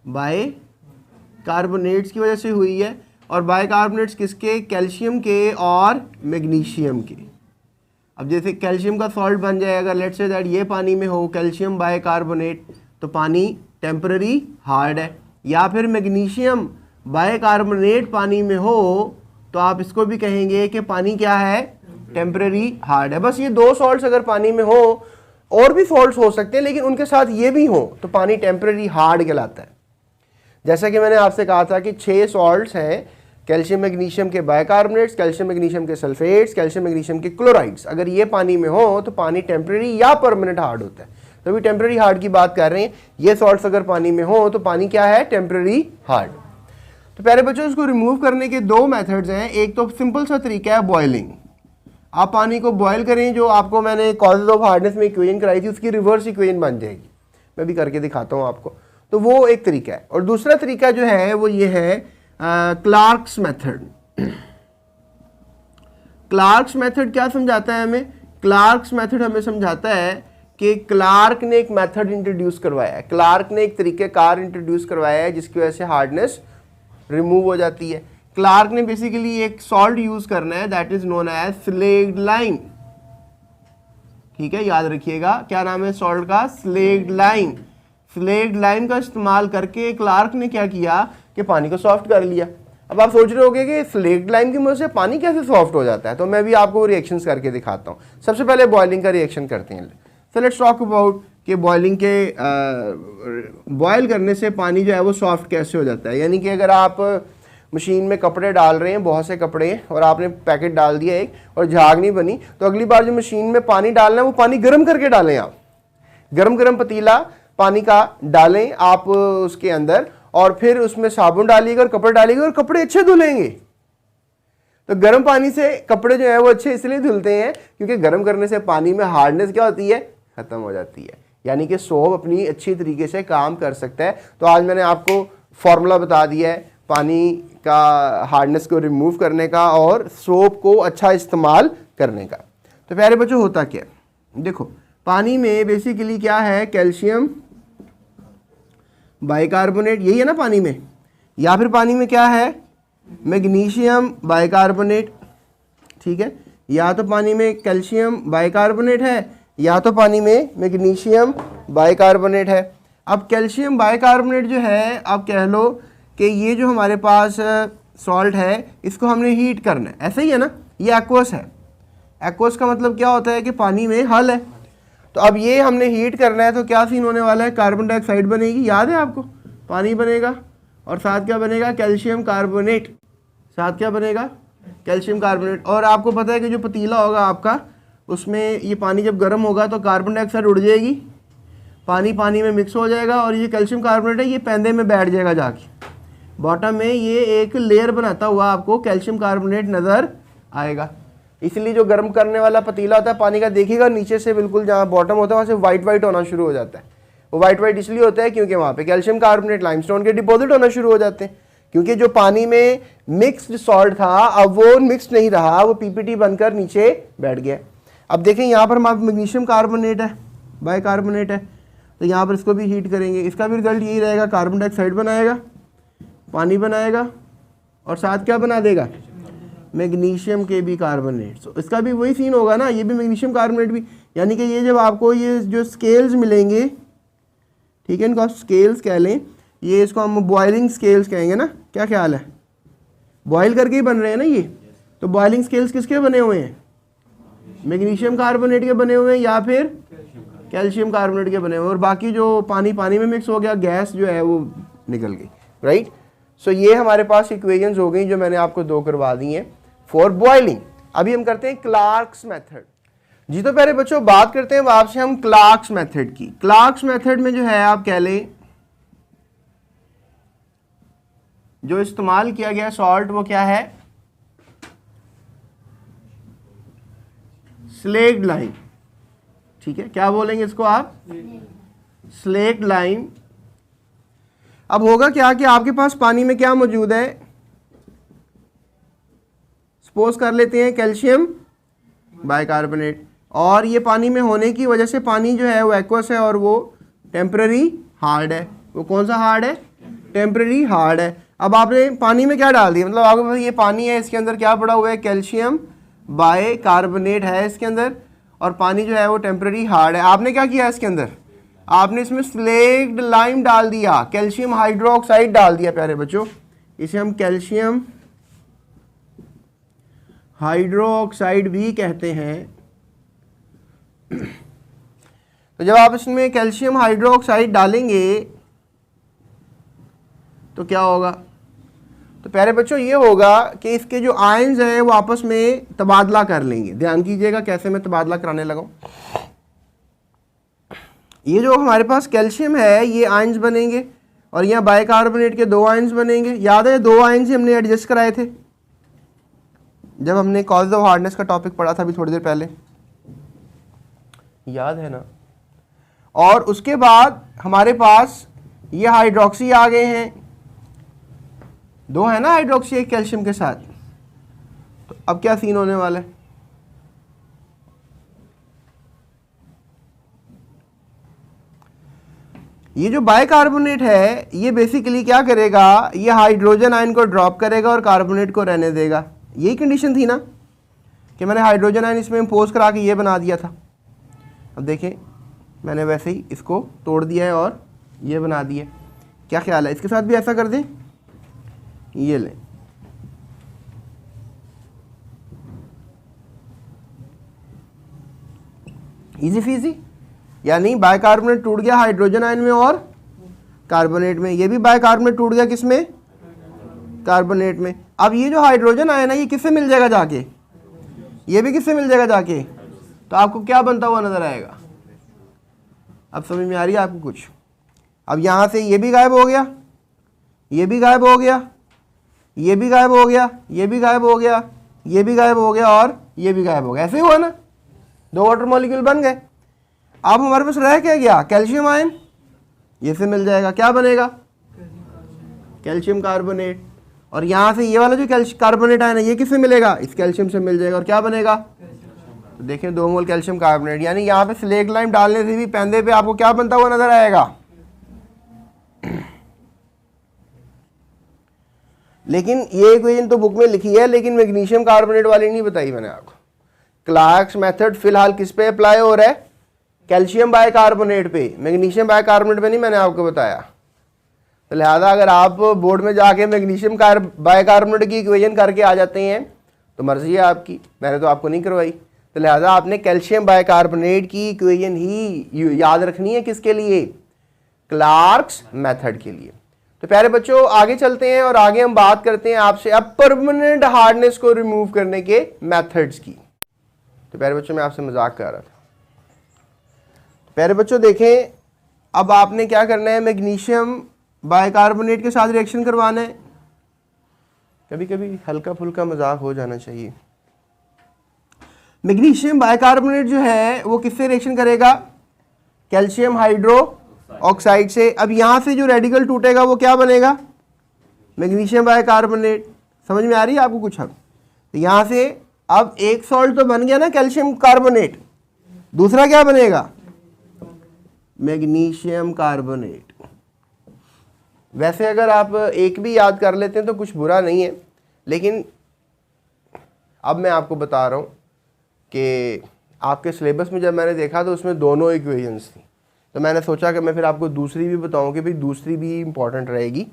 बाइकार्बोनेट्स की वजह से हुई है। और बाइकार्बोनेट्स किसके, कैल्शियम के और मैग्नीशियम के। अब जैसे कैल्शियम का सॉल्ट बन जाएगा, लेट्स से दैट ये पानी में हो कैल्शियम बाइकार्बोनेट, तो पानी टेम्पररी हार्ड है। या फिर मैग्नीशियम बाइकार्बोनेट पानी में हो तो आप इसको भी कहेंगे कि पानी क्या है, टेम्पररी हार्ड है। बस ये 2 सॉल्ट्स अगर पानी में हो, और भी सॉल्ट्स हो सकते हैं लेकिन उनके साथ ये भी हो, तो पानी टेम्पररी हार्ड कहलाता है। जैसा कि मैंने आपसे कहा था कि 6 सॉल्ट्स हैं, कैल्शियम मैग्नीशियम के बाइकार्बोनेट्स, कैल्शियम मैग्नीशियम के सल्फेट्स, कैल्शियम मैग्नीशियम के क्लोराइड्स। अगर ये पानी में हो तो पानी टेम्पररी या परमानेंट हार्ड होता है। तो अभी टेम्पररी हार्ड की बात कर रहे हैं, ये सॉल्ट्स अगर पानी में हो तो पानी क्या है, टेम्पररी हार्ड। तो प्यारे बच्चों इसको रिमूव करने के 2 मेथड्स हैं। एक तो सिंपल सा तरीका है बॉयलिंग, आप पानी को बॉयल करें, जो आपको मैंने कॉजेज ऑफ हार्डनेस में इक्वेशन कराई थी उसकी रिवर्स इक्वेशन बन जाएगी, मैं भी करके दिखाता हूँ आपको। तो वो एक तरीका है। और दूसरा तरीका जो है वो ये है क्लार्क्स मेथड। क्लार्क्स मेथड क्या समझाता है हमें, क्लार्क्स मेथड हमें समझाता है कि क्लार्क ने एक मेथड इंट्रोड्यूस करवाया है, क्लार्क ने एक तरीक़ेकार इंट्रोड्यूस करवाया है जिसकी वजह से हार्डनेस रिमूव हो जाती है। क्लार्क ने बेसिकली एक सॉल्ट यूज करना है that is known as slaked lime. ठीक है, याद रखिएगा क्या नाम है सॉल्ट का, स्लेग्ड लाइम। स्लेग्ड लाइम का इस्तेमाल करके क्लार्क ने क्या किया कि पानी को सॉफ्ट कर लिया। अब आप सोच रहे होंगे कि स्लेग्ड लाइम की मदद से पानी कैसे सॉफ्ट हो जाता है, तो मैं भी आपको रिएक्शंस करके दिखाता हूँ। सबसे पहले बॉइलिंग का रिएक्शन करते हैं। सो लेट्स टॉक अबाउट कि बॉइलिंग के बॉयल करने से पानी जो है वो सॉफ्ट कैसे हो जाता है। यानी कि अगर आप मशीन में कपड़े डाल रहे हैं, बहुत से कपड़े, और आपने पैकेट डाल दिया एक और झाग नहीं बनी, तो अगली बार जो मशीन में पानी डालना है वो पानी गर्म करके डालें। आप गरम पतीला पानी का डालें आप उसके अंदर, और फिर उसमें साबुन डालिएगा और कपड़े डालिएगा और कपड़े अच्छे धुलेंगे। तो गर्म पानी से कपड़े जो है वो अच्छे इसलिए धुलते हैं क्योंकि गर्म करने से पानी में हार्डनेस क्या होती है, खत्म हो जाती है। यानी कि सोप अपनी अच्छी तरीके से काम कर सकता है। तो आज मैंने आपको फॉर्मूला बता दिया है पानी का हार्डनेस को रिमूव करने का और सोप को अच्छा इस्तेमाल करने का। तो प्यारे बच्चों होता क्या है, देखो पानी में बेसिकली क्या है, कैल्शियम बाइकार्बोनेट, यही है ना पानी में, या फिर पानी में क्या है, मैग्नीशियम बाइकार्बोनेट। ठीक है, या तो पानी में कैल्शियम बाइकार्बोनेट है या तो पानी में मैग्नीशियम बाइकार्बोनेट है। अब कैल्शियम बाइकार्बोनेट जो है, आप कह लो कि ये जो हमारे पास सॉल्ट है इसको हमने हीट करना है, ऐसा ही है ना, ये एक्वस है। एक्वस का मतलब क्या होता है कि पानी में हल है। तो अब ये हमने हीट करना है तो क्या सीन होने वाला है, कार्बन डाइऑक्साइड बनेगी, याद है आपको, पानी बनेगा और साथ क्या बनेगा, कैल्शियम कार्बोनेट, साथ क्या बनेगा, कैल्शियम कार्बोनेट। और आपको पता है कि जो पतीला होगा आपका, उसमें ये पानी जब गर्म होगा तो कार्बन डाइऑक्साइड उड़ जाएगी, पानी पानी में मिक्स हो जाएगा और ये कैल्शियम कार्बोनेट है ये पैंदे में बैठ जाएगा जाके, बॉटम में ये एक लेयर बनाता हुआ आपको कैल्शियम कार्बोनेट नज़र आएगा। इसलिए जो गर्म करने वाला पतीला होता है पानी का, देखिएगा नीचे से बिल्कुल जहाँ बॉटम होता है वहाँ से वाइट वाइट होना शुरू हो जाता है। वो वाइट वाइट इसलिए होता है क्योंकि वहाँ पे कैल्शियम कार्बोनेट लाइमस्टोन के डिपॉजिट होना शुरू हो जाते हैं। क्योंकि जो पानी में मिक्स्ड सॉल्ट था अब वो मिक्स नहीं रहा, वो पीपीटी बनकर नीचे बैठ गया। अब देखें यहाँ पर मैग्नीशियम कार्बोनेट है, बाइकार्बोनेट है, तो यहाँ पर इसको भी हीट करेंगे, इसका भी रिजल्ट यही रहेगा, कार्बन डाइऑक्साइड बनाएगा, पानी बनाएगा और साथ क्या बना देगा, मैग्नीशियम के भी कार्बोनेट। तो इसका भी वही सीन होगा ना, ये भी मैग्नीशियम कार्बोनेट भी। यानी कि ये जब आपको ये जो स्केल्स मिलेंगे, ठीक है, इनको आप स्केल्स कह लें, ये इसको हम बॉइलिंग स्केल्स कहेंगे ना, क्या ख्याल है? बॉयल करके ही बन रहे हैं ना ये, तो बॉइलिंग स्केल्स किसके बने हुए हैं? मैग्नीशियम कार्बोनेट के बने हुए हैं या फिर कैल्शियम कार्बोनेट के बने हुए हैं, और बाकी जो पानी पानी में मिक्स हो गया, गैस जो है वो निकल गई, राइट। सो ये हमारे पास इक्वेशंस हो गई जो मैंने आपको दो करवा दी हैं फॉर बॉइलिंग। अभी हम करते हैं क्लार्क्स मेथड। जी तो पहले बच्चों बात करते हैं आपसे हम क्लार्क्स मेथड की। क्लार्क्स मेथड में जो है आप कह लें जो इस्तेमाल किया गया सॉल्ट वो क्या है? स्लेक्ड लाइम, ठीक है, क्या बोलेंगे इसको आप? Slaked lime. अब होगा क्या कि आपके पास पानी में क्या मौजूद है? सपोज कर लेते हैं कैल्शियम बाइकार्बोनेट, और ये पानी में होने की वजह से पानी जो है वो एक्वस है और वो टेम्पररी हार्ड है। वो कौन सा हार्ड है? टेम्पररी हार्ड है। अब आपने पानी में क्या डाल दिया, मतलब आपके पास ये पानी है, इसके अंदर क्या पड़ा हुआ है? कैल्शियम बाइकार्बोनेट है इसके अंदर, और पानी जो है वो टेम्पररी हार्ड है। आपने क्या किया इसके अंदर? आपने इसमें स्लेक्ड लाइम डाल दिया, कैल्शियम हाइड्रोक्साइड डाल दिया। प्यारे बच्चों, इसे हम कैल्शियम हाइड्रोक्साइड भी कहते हैं। तो जब आप इसमें कैल्शियम हाइड्रोक्साइड डालेंगे तो क्या होगा? तो प्यारे बच्चों ये होगा कि इसके जो आयंस हैं वो आपस में तबादला कर लेंगे। ध्यान कीजिएगा कैसे मैं तबादला कराने लगा हूं। ये जो हमारे पास कैल्शियम है ये आयंस बनेंगे, और यहाँ बाइकार्बोनेट के 2 आयंस बनेंगे। याद है 2 आयंस ही हमने एडजस्ट कराए थे जब हमने कॉज ऑफ हार्डनेस का टॉपिक पढ़ा था अभी थोड़ी देर पहले, याद है ना। और उसके बाद हमारे पास ये हाइड्रोक्सी आ गए हैं, 2 है ना हाइड्रोक्सी एक कैल्शियम के साथ। तो अब क्या सीन होने वाला है? ये जो बाइकार्बोनेट है ये बेसिकली क्या करेगा? ये हाइड्रोजन आयन को ड्रॉप करेगा और कार्बोनेट को रहने देगा। यही कंडीशन थी ना कि मैंने हाइड्रोजन आयन इसमें इम्पोज करा के ये बना दिया था। अब देखें मैंने वैसे ही इसको तोड़ दिया है और ये बना दिया। क्या ख्याल है इसके साथ भी ऐसा कर दें? ये लें, इजी फीजी, यानी बाइकार्बोनेट टूट गया हाइड्रोजन आयन में और कार्बोनेट में। ये भी बाइकार्बोनेट टूट गया किसमें? कार्बोनेट में। अब ये जो हाइड्रोजन आयन है ये किससे मिल जाएगा जाके? ये भी किससे मिल जाएगा जाके? तो आपको क्या बनता हुआ नजर आएगा? अब समझ में आ रही है आपको कुछ? अब यहां से ये भी गायब हो गया, ये भी गायब हो गया, ये भी गायब हो गया, ये भी गायब हो गया, ये भी गायब हो गया और ये भी गायब हो गया। ऐसे ही हुआ ना, 2 वाटर मॉलिक्यूल बन गए। अब हमारे पास रह क्या गया? कैल्शियम आयन, ये से मिल जाएगा, क्या बनेगा? Calcium carbonate. और यहां से ये वाला जो कार्बोनेट आयन है ये किससे मिलेगा? इस कैल्शियम से मिल जाएगा, और क्या बनेगा? तो देखें 2 मोल कैल्शियम कार्बोनेट। यानी यहाँ पे स्लेक्ड लाइम डालने से भी पैंदे पे आपको क्या बनता हुआ नजर आएगा? लेकिन ये इक्वेशन तो बुक में लिखी है, लेकिन मैग्नीशियम कार्बोनेट वाली नहीं बताई मैंने आपको। क्लार्क्स मेथड फिलहाल किस पे अप्लाई हो रहा है? कैल्शियम बाइकार्बोनेट पे, मैग्नीशियम बाइकार्बोनेट पे नहीं मैंने आपको बताया। तो लिहाजा अगर आप बोर्ड में जाके मैग्नीशियम बाइकार्बोनेट की इक्वेशन करके आ जाते हैं तो मर्जी है आपकी, मैंने तो आपको नहीं करवाई। तो लिहाजा आपने कैल्शियम बाइकार्बोनेट की इक्वेशन ही याद रखनी है, किसके लिए? क्लार्क्स मेथड के लिए। तो प्यारे बच्चों आगे चलते हैं और आगे हम बात करते हैं आपसे अब परमानेंट हार्डनेस को रिमूव करने के मेथड्स की। तो प्यारे बच्चों मैं आपसे मजाक कर रहा था। प्यारे बच्चों देखें, अब आपने क्या करना है? मैग्नीशियम बाइकार्बोनेट के साथ रिएक्शन करवाना है। कभी कभी हल्का फुल्का मजाक हो जाना चाहिए। मैग्नीशियम बाइकार्बोनेट जो है वो किससे रिएक्शन करेगा? कैल्शियम हाइड्रो ऑक्साइड से। अब यहां से जो रेडिकल टूटेगा वो क्या बनेगा? Magnesium bicarbonate. समझ में आ रही है आपको कुछ? अब तो यहां से अब एक सॉल्ट तो बन गया ना कैल्शियम कार्बोनेट, दूसरा क्या बनेगा? Magnesium carbonate. वैसे अगर आप एक भी याद कर लेते हैं तो कुछ बुरा नहीं है, लेकिन अब मैं आपको बता रहा हूं कि आपके सिलेबस में जब मैंने देखा तो उसमें दोनों इक्वेशंस थी। तो मैंने सोचा कि मैं फिर आपको दूसरी भी बताऊं कि भाई दूसरी भी इंपॉर्टेंट रहेगी,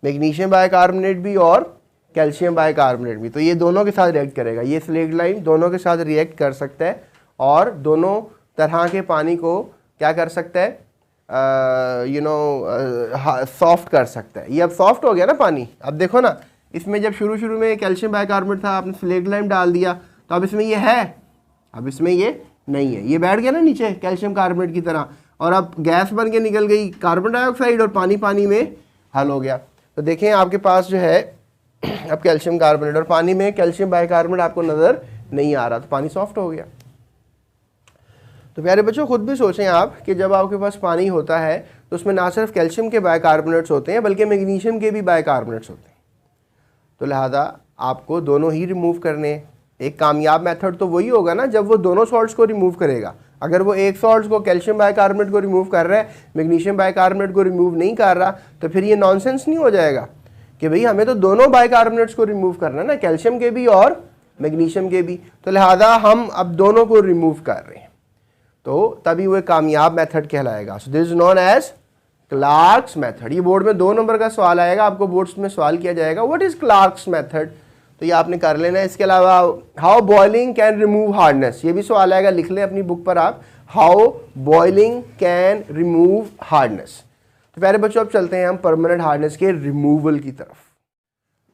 मैग्नीशियम बाइकार्बोनेट भी और कैल्शियम बाइकार्बोनेट भी। तो ये दोनों के साथ रिएक्ट करेगा, ये स्लेट लाइम दोनों के साथ रिएक्ट कर सकता है और दोनों तरह के पानी को क्या कर सकता है, सॉफ्ट कर सकता है। ये अब सॉफ्ट हो गया ना पानी। अब देखो ना, इसमें जब शुरू में कैल्शियम बाइकार्बोनेट था, आपने स्लेट लाइम डाल दिया, तो अब इसमें ये है, अब इसमें ये नहीं है, ये बैठ गया ना नीचे कैल्शियम कार्बोनेट की तरह, और अब गैस बन के निकल गई कार्बन डाइऑक्साइड और पानी में हल हो गया। तो देखें आपके पास जो है अब कैल्शियम कार्बोनेट और पानी में कैल्शियम बाइकार्बोनेट आपको नज़र नहीं आ रहा, तो पानी सॉफ्ट हो गया। तो प्यारे बच्चों, खुद भी सोचें आप कि जब आपके पास पानी होता है तो उसमें ना सिर्फ कैल्शियम के बाइकार्बोनेट्स होते हैं बल्कि मैग्नीशियम के भी बाइकार्बोनेट्स होते हैं। तो लिहाजा आपको दोनों ही रिमूव करने। एक कामयाब मेथड तो वही होगा ना जब वो दोनों सॉल्ट्स को रिमूव करेगा। अगर वो एक सॉल्ट को, कैल्शियम बाइकार्बोनेट को रिमूव कर रहा है, मैग्नीशियम बाइकार्बोनेट को रिमूव नहीं कर रहा, तो फिर ये नॉनसेंस नहीं हो जाएगा कि भाई हमें तो दोनों बाइकार्बोनेट्स को रिमूव करना है ना, कैल्शियम के भी और मैग्नीशियम के भी। तो लिहाजा हम अब दोनों को रिमूव कर रहे हैं, तो तभी वो कामयाब मेथड कहलाएगा। So this is known as Clark's method. ये बोर्ड में 2 नंबर का सवाल आएगा, आपको बोर्ड्स में सवाल किया जाएगा व्हाट इज क्लार्क्स मेथड, तो ये आपने कर लेना है। इसके अलावा how boiling can remove hardness, ये भी सवाल आएगा, लिख लें अपनी बुक पर आप, how boiling can remove hardness. तो प्यारे बच्चों, अब चलते हैं हम परमानेंट हार्डनेस के रिमूवल की तरफ।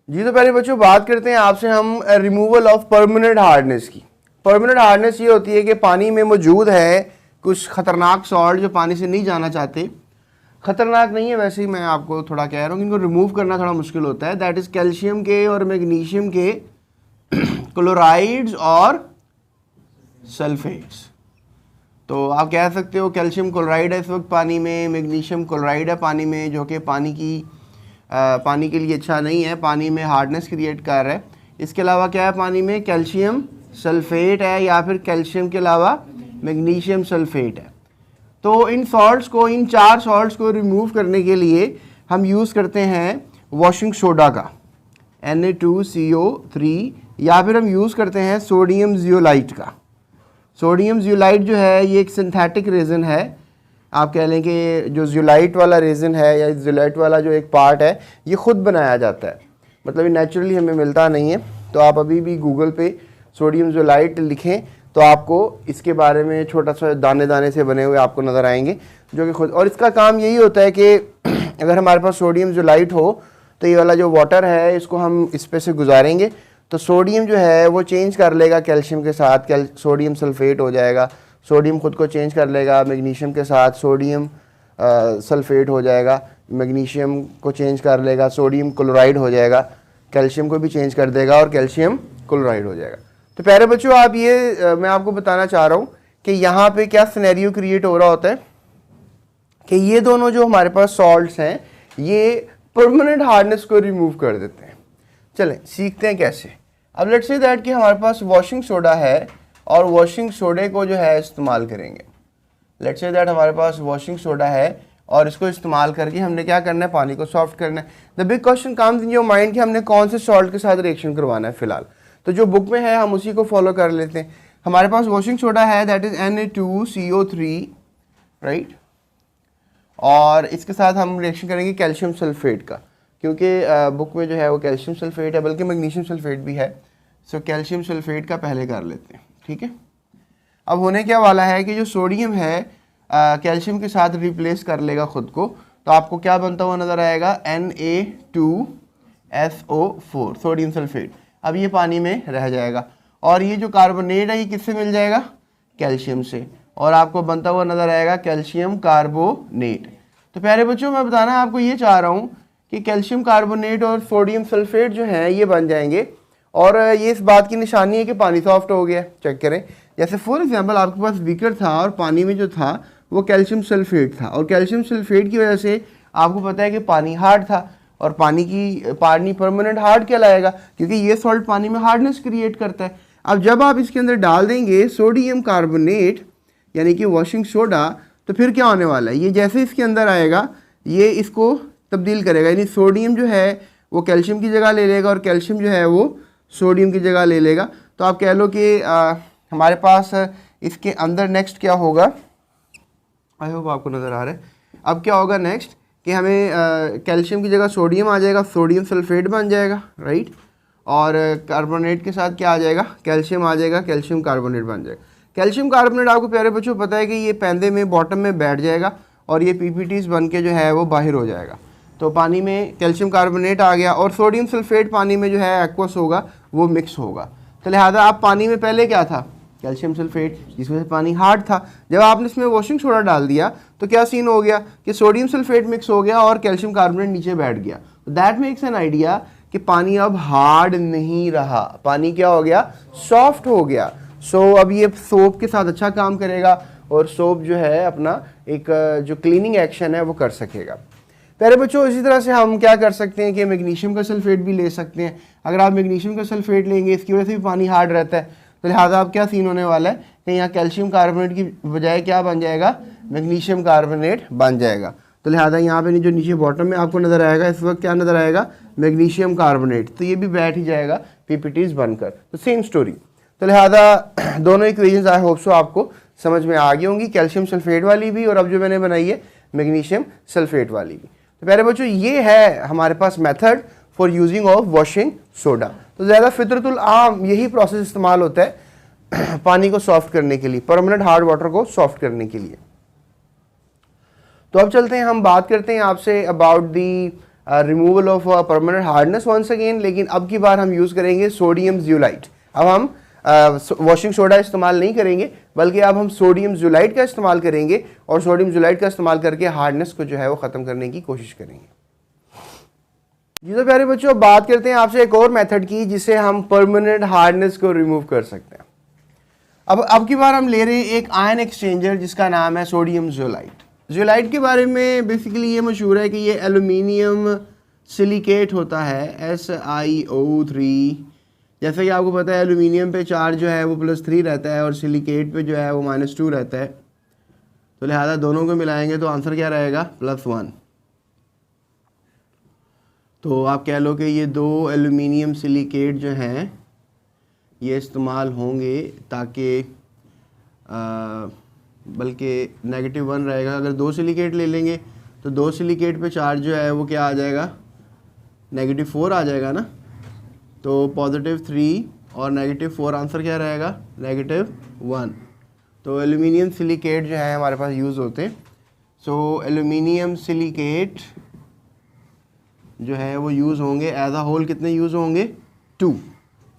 जी तो प्यारे बच्चों, बात करते हैं आपसे हम रिमूवल ऑफ परमानेंट हार्डनेस की। परमानेंट हार्डनेस ये होती है कि पानी में मौजूद है कुछ खतरनाक सॉल्ट जो पानी से नहीं जाना चाहते। खतरनाक नहीं है, वैसे ही मैं आपको थोड़ा कह रहा हूँ कि इनको रिमूव करना थोड़ा मुश्किल होता है। दैट इज़ कैल्शियम के और मैग्नीशियम के क्लोराइड्स और सल्फेट्स। तो आप कह सकते हो कैल्शियम क्लोराइड है इस वक्त पानी में, मैग्नीशियम क्लोराइड है पानी में, जो कि पानी के लिए अच्छा नहीं है, पानी में हार्डनेस क्रिएट कर रहा है। इसके अलावा क्या है पानी में, कैल्शियम सल्फेट है या फिर कैल्शियम के अलावा मैग्नीशियम सल्फेट है। तो इन सॉल्ट्स को, इन 4 सॉल्ट्स को रिमूव करने के लिए हम यूज़ करते हैं वॉशिंग सोडा का Na2CO3, या फिर हम यूज़ करते हैं सोडियम जियोलाइट का। सोडियम जियोलाइट जो है ये एक सिंथेटिक रेज़न है। आप कह लें कि जो जियोलाइट वाला रेज़न है या जियोलाइट वाला जो एक पार्ट है ये ख़ुद बनाया जाता है, मतलब ये नेचुरली हमें मिलता नहीं है। तो आप अभी भी गूगल पे सोडियम जियोलाइट लिखें तो आपको इसके बारे में छोटा सा दाने दाने से बने हुए आपको नज़र आएंगे, जो कि खुद, और इसका काम यही होता है कि अगर हमारे पास सोडियम जियोलाइट हो तो ये वाला जो वाटर है इसको हम इस पे से गुजारेंगे तो सोडियम जो है वो चेंज कर लेगा कैल्शियम के साथ, सोडियम सल्फेट हो जाएगा। सोडियम खुद को चेंज कर लेगा मैग्नीशियम के साथ, सोडियम सल्फेट हो जाएगा। मैग्नीशियम को चेंज कर लेगा, सोडियम क्लोराइड हो जाएगा। कैल्शियम को भी चेंज कर देगा और कैल्शियम क्लोराइड हो जाएगा। तो प्यारे बच्चों, आप ये मैं आपको बताना चाह रहा हूँ कि यहाँ पे क्या सिनेरियो क्रिएट हो रहा होता है कि ये दोनों जो हमारे पास सॉल्ट्स हैं ये परमानेंट हार्डनेस को रिमूव कर देते हैं। चलें सीखते हैं कैसे। अब लेट्स से दैट कि हमारे पास वॉशिंग सोडा है और वॉशिंग सोडे को जो है इस्तेमाल करेंगे। लेट्स से दैट हमारे पास वॉशिंग सोडा है और इसको इस्तेमाल करके हमने क्या करना है, पानी को सॉफ्ट करना है। The big question comes in your mind कि हमने कौन से सॉल्ट के साथ रिएक्शन करवाना है। फिलहाल तो जो बुक में है हम उसी को फॉलो कर लेते हैं। हमारे पास वॉशिंग सोडा है दैट इज़ Na2CO3, राइट, और इसके साथ हम रिएक्शन करेंगे कैल्शियम सल्फेट का, क्योंकि बुक में जो है वो कैल्शियम सल्फेट है, बल्कि मैग्नीशियम सल्फेट भी है। सो कैल्शियम सल्फेट का पहले कर लेते हैं, ठीक है। अब होने क्या वाला है कि जो सोडियम है कैल्शियम के साथ रिप्लेस कर लेगा खुद को, तो आपको क्या बनता हुआ नज़र आएगा, Na2SO4 सोडियम सल्फेट। अब ये पानी में रह जाएगा और ये जो कार्बोनेट है ये किससे मिल जाएगा, कैल्शियम से, और आपको बनता हुआ नज़र आएगा कैल्शियम कार्बोनेट। तो प्यारे बच्चों, मैं बताना आपको ये चाह रहा हूँ कि कैल्शियम कार्बोनेट और सोडियम सल्फेट जो हैं ये बन जाएंगे, और ये इस बात की निशानी है कि पानी सॉफ्ट हो गया। चेक करें, जैसे फॉर एग्जांपल आपके पास बीकर था और पानी में जो था वो कैल्शियम सल्फेट था, और कैल्शियम सल्फेट की वजह से आपको पता है कि पानी हार्ड था, और पानी परमानेंट हार्ड कहलाएगा क्योंकि ये सॉल्ट पानी में हार्डनेस क्रिएट करता है। अब जब आप इसके अंदर डाल देंगे सोडियम कार्बोनेट यानी कि वॉशिंग सोडा, तो फिर क्या होने वाला है, ये जैसे इसके अंदर आएगा ये इसको तब्दील करेगा, यानी सोडियम जो है वो कैल्शियम की जगह ले लेगा और कैल्शियम जो है वो सोडियम की जगह ले लेगा। तो आप कह लो कि हमारे पास इसके अंदर नेक्स्ट क्या होगा, आई होप आपको नज़र आ रहा है। अब क्या होगा नेक्स्ट कि हमें कैल्शियम की जगह सोडियम आ जाएगा, सोडियम सल्फेट बन जाएगा, राइट। और कार्बोनेट के साथ क्या आ जाएगा, कैल्शियम आ जाएगा, कैल्शियम कार्बोनेट बन जाएगा। कैल्शियम कार्बोनेट आपको प्यारे बच्चों पता है कि ये पैंदे में बॉटम में बैठ जाएगा और ये पीपीटीज बन के जो है वो बाहर हो जाएगा। तो पानी में कैल्शियम कार्बोनेट आ गया और सोडियम सल्फेट पानी में जो है एक्वस होगा वो मिक्स होगा। तो लिहाजा आप पानी में पहले क्या था, कैल्शियम सल्फेट, जिस वजह से पानी हार्ड था। जब आपने इसमें वॉशिंग सोडा डाल दिया तो क्या सीन हो गया कि सोडियम सल्फेट मिक्स हो गया और कैल्शियम कार्बोनेट नीचे बैठ गया। दैट मेक्स एन आइडिया कि पानी अब हार्ड नहीं रहा, पानी क्या हो गया, सॉफ्ट हो गया। सो अब ये सोप के साथ अच्छा काम करेगा और सोप जो है अपना एक जो क्लीनिंग एक्शन है वो कर सकेगा। प्यारे बच्चों इसी तरह से हम क्या कर सकते हैं कि मैग्नीशियम का सल्फेट भी ले सकते हैं। अगर आप मैग्नीशियम का सल्फेट लेंगे इसकी वजह से भी पानी हार्ड रहता है, तो लिहाजा अब क्या सीन होने वाला है कि यहाँ कैल्शियम कार्बोनेट की बजाय क्या बन जाएगा, मैग्नीशियम कार्बोनेट बन जाएगा। तो लिहाजा यहाँ पे जो नीचे बॉटम में आपको नज़र आएगा इस वक्त क्या नज़र आएगा, मैग्नीशियम कार्बोनेट, तो ये भी बैठ ही जाएगा पीपीटीज बनकर। तो सेम स्टोरी। तो लिहाजा दोनों इक्वेशंस आई होप सो आपको समझ में आ गई होंगी, कैल्शियम सल्फेट वाली भी और अब जो मैंने बनाई है मैग्नीशियम सल्फेट वाली भी। तो प्यारे बच्चों ये है हमारे पास method for using of washing soda. तो ज़्यादा फितरतुल आम यही प्रोसेस इस्तेमाल होता है पानी को सॉफ्ट करने के लिए, परमानेंट हार्ड वाटर को सॉफ्ट करने के लिए। तो अब चलते हैं, हम बात करते हैं आपसे about the removal of permanent hardness once again, लेकिन अब की बार हम यूज़ करेंगे सोडियम ज़्यूलाइट। अब हम वॉशिंग सोडा इस्तेमाल नहीं करेंगे बल्कि अब हम सोडियम ज़्यूलाइट का इस्तेमाल करेंगे और सोडियम ज़्यूलाइट का इस्तेमाल करके हार्डनेस को जो है वो ख़त्म करने की कोशिश करेंगे। जी तो प्यारे बच्चों बात करते हैं आपसे एक और मेथड की जिससे हम परमानेंट हार्डनेस को रिमूव कर सकते हैं। अब की बार हम ले रहे हैं एक आयन एक्सचेंजर जिसका नाम है सोडियम ज़्यूलाइट। ज़्यूलाइट के बारे में बेसिकली ये मशहूर है कि ये एल्यूमिनियम सिलिकेट होता है, SiO3। जैसे कि आपको पता है एल्यूमिनियम पे चार्ज जो है वो +3 रहता है और सिलिकेट पे जो है वो -2 रहता है। तो लिहाजा दोनों को मिलाएंगे तो आंसर क्या रहेगा, +1। तो आप कह लो कि ये दो एल्यूमिनियम सिलिकेट जो हैं ये इस्तेमाल होंगे ताकि बल्कि -1 रहेगा। अगर 2 सिलिकेट ले लेंगे तो 2 सिलिकेट पे चार्ज जो है वो क्या आ जाएगा, -4 आ जाएगा ना। तो +3 और -4 आंसर क्या रहेगा, -1। तो एल्यूमिनियम सिलिकेट जो है हमारे पास यूज़ होते हैं। सो एल्यूमिनियम सिलिकेट जो है वो यूज़ होंगे एज अ होल, कितने यूज़ होंगे, 2।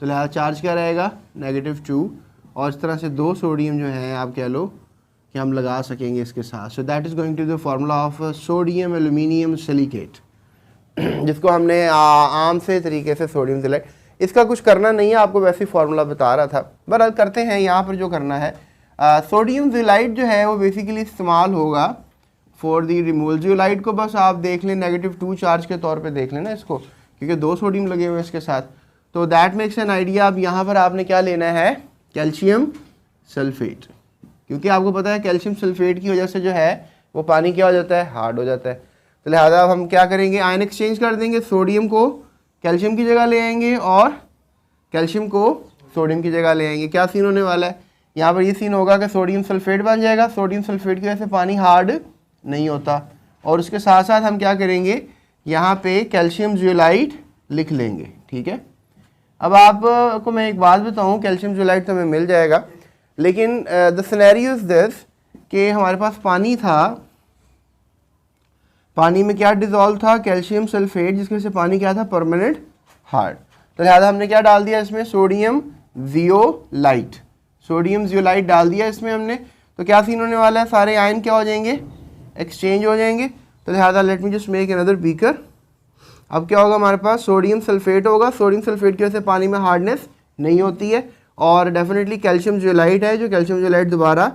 तो लिहाजा चार्ज क्या रहेगा, -2। और इस तरह से 2 सोडियम जो हैं आप कह लो कि हम लगा सकेंगे इसके साथ। So that is going to the formula of sodium aluminium silicate, जिसको हमने आम से तरीके से सोडियम ज़्यूलाइट, इसका कुछ करना नहीं है, आपको वैसे ही फार्मूला बता रहा था। बहरहाल करते हैं यहाँ पर जो करना है। सोडियम ज़्यूलाइट जो है वो बेसिकली इस्तेमाल होगा फॉर दी रिमूवल। ज़्यूलाइट को बस आप देख लें -2 चार्ज के तौर पे देख लेना इसको, क्योंकि 2 सोडियम लगे हुए हैं इसके साथ। तो दैट मेक्स एन आइडिया। अब यहाँ पर आपने क्या लेना है, कैल्शियम सल्फेट, क्योंकि आपको पता है कैल्शियम सल्फेट की वजह से जो है वो पानी क्या हो जाता है, हार्ड हो जाता है। तो लिहाजा हम क्या करेंगे, आयन एक्सचेंज कर देंगे, सोडियम को कैल्शियम की जगह ले आएंगे और कैल्शियम को सोडियम की जगह ले आएंगे। क्या सीन होने वाला है, यहाँ पर ये सीन होगा कि सोडियम सल्फेट बन जाएगा। सोडियम सल्फेट की वजह से पानी हार्ड नहीं होता। और उसके साथ साथ हम क्या करेंगे, यहाँ पे कैल्शियम ज़्यूलाइट लिख लेंगे, ठीक है। अब आपको मैं एक बात बताऊँ, कैल्शियम ज़्यूलाइट तो हमें मिल जाएगा, लेकिन द सिनेरियो इज़ दिस कि हमारे पास पानी था, पानी में क्या डिज़ोल्व था, कैल्शियम सल्फेट, जिसकी वजह से पानी क्या था, परमानेंट हार्ड। तो लिहाजा हमने क्या डाल दिया इसमें, सोडियम ज़ियोलाइट, सोडियम ज़ियोलाइट डाल दिया इसमें हमने। तो क्या सीन होने वाला है, सारे आयन क्या हो जाएंगे, एक्सचेंज हो जाएंगे। तो लिहाजा let me just make another beaker. अब क्या होगा हमारे पास, सोडियम सल्फेट होगा। सोडियम सल्फेट की वजह से पानी में हार्डनेस नहीं होती है और डेफिनेटली कैल्शियम ज़्यूलाइट है, जो कैल्शियम ज़्यूलाइट दोबारा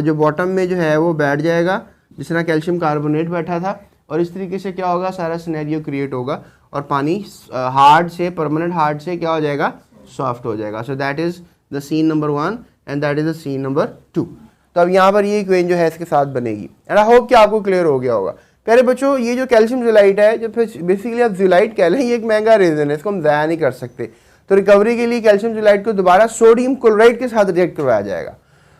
जो बॉटम में जो है वो बैठ जाएगा जिस तरह कैल्शियम कार्बोनेट बैठा था। और इस तरीके से क्या होगा, सारा सिनेरियो क्रिएट होगा और पानी हार्ड से, परमानेंट हार्ड से क्या हो जाएगा, सॉफ्ट हो जाएगा। So that is the scene number 1 and that is the scene number 2। तो अब यहाँ पर ये इक्वेशन जो है इसके साथ बनेगी एंड आई होप कि आपको क्लियर हो गया होगा। प्यारे बच्चों ये जो कैल्शियम ज़्यूलाइट है, जो फिर बेसिकली आप ज़्यूलाइट कह लें, ये एक महंगा रेजन है, इसको हम ज़ाया नहीं कर सकते। तो रिकवरी के लिए कैल्शियम ज़्यूलाइट को दोबारा सोडियम क्लोराइड के साथ रिएक्ट करवाया जाएगा।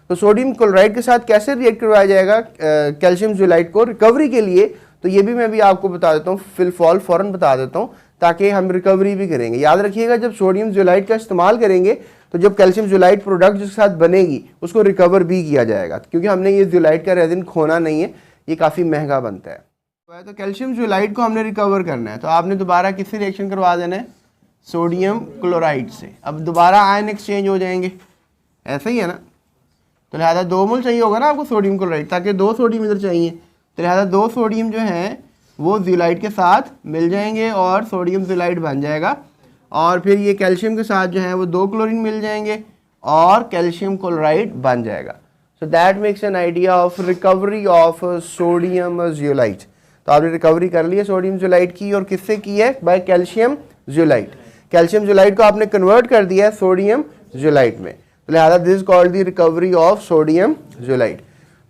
तो सोडियम क्लोराइड के साथ कैसे रिएक्ट करवाया जाएगा कैल्शियम ज़ोलाइट को रिकवरी के लिए, तो ये भी मैं भी आपको बता देता हूँ, फिलफॉल फ़ौरन बता देता हूँ ताकि हम रिकवरी भी करेंगे। याद रखिएगा जब सोडियम ज़ोलाइट का इस्तेमाल करेंगे तो जब कैल्शियम ज़ोलाइट प्रोडक्ट जिसके साथ बनेगी उसको रिकवर भी किया जाएगा, क्योंकि हमने ये ज़ोलाइट का रेजिन खोना नहीं है, ये काफ़ी महंगा बनता है। तो कैल्शियम ज़ोलाइट को हमने रिकवर करना है तो आपने दोबारा किससे रिएक्शन करवा देना है, सोडियम क्लोराइड से। अब दोबारा आयन एक्सचेंज हो जाएंगे, ऐसा ही है ना। तो लिहाजा 2 मोल चाहिए होगा ना आपको सोडियम क्लोराइड, ताकि 2 सोडियम इधर चाहिए, तो लिहाजा 2 सोडियम जो हैं वो ज़ोलाइट के साथ मिल जाएंगे और सोडियम ज़ोलाइट बन जाएगा, और फिर ये कैल्शियम के साथ जो है वो 2 क्लोरीन मिल जाएंगे और कैल्शियम क्लोराइड बन जाएगा। So that makes an idea of recovery of sodium zeolite. तो आपने रिकवरी कर ली है सोडियम ज़ोलाइट की, और किससे की है, बाय कैल्शियम ज़ोलाइट। कैल्शियम ज़ोलाइट को आपने कन्वर्ट कर दिया है सोडियम ज़ोलाइट में, तो लिहाजा this called the recovery of sodium zeolite.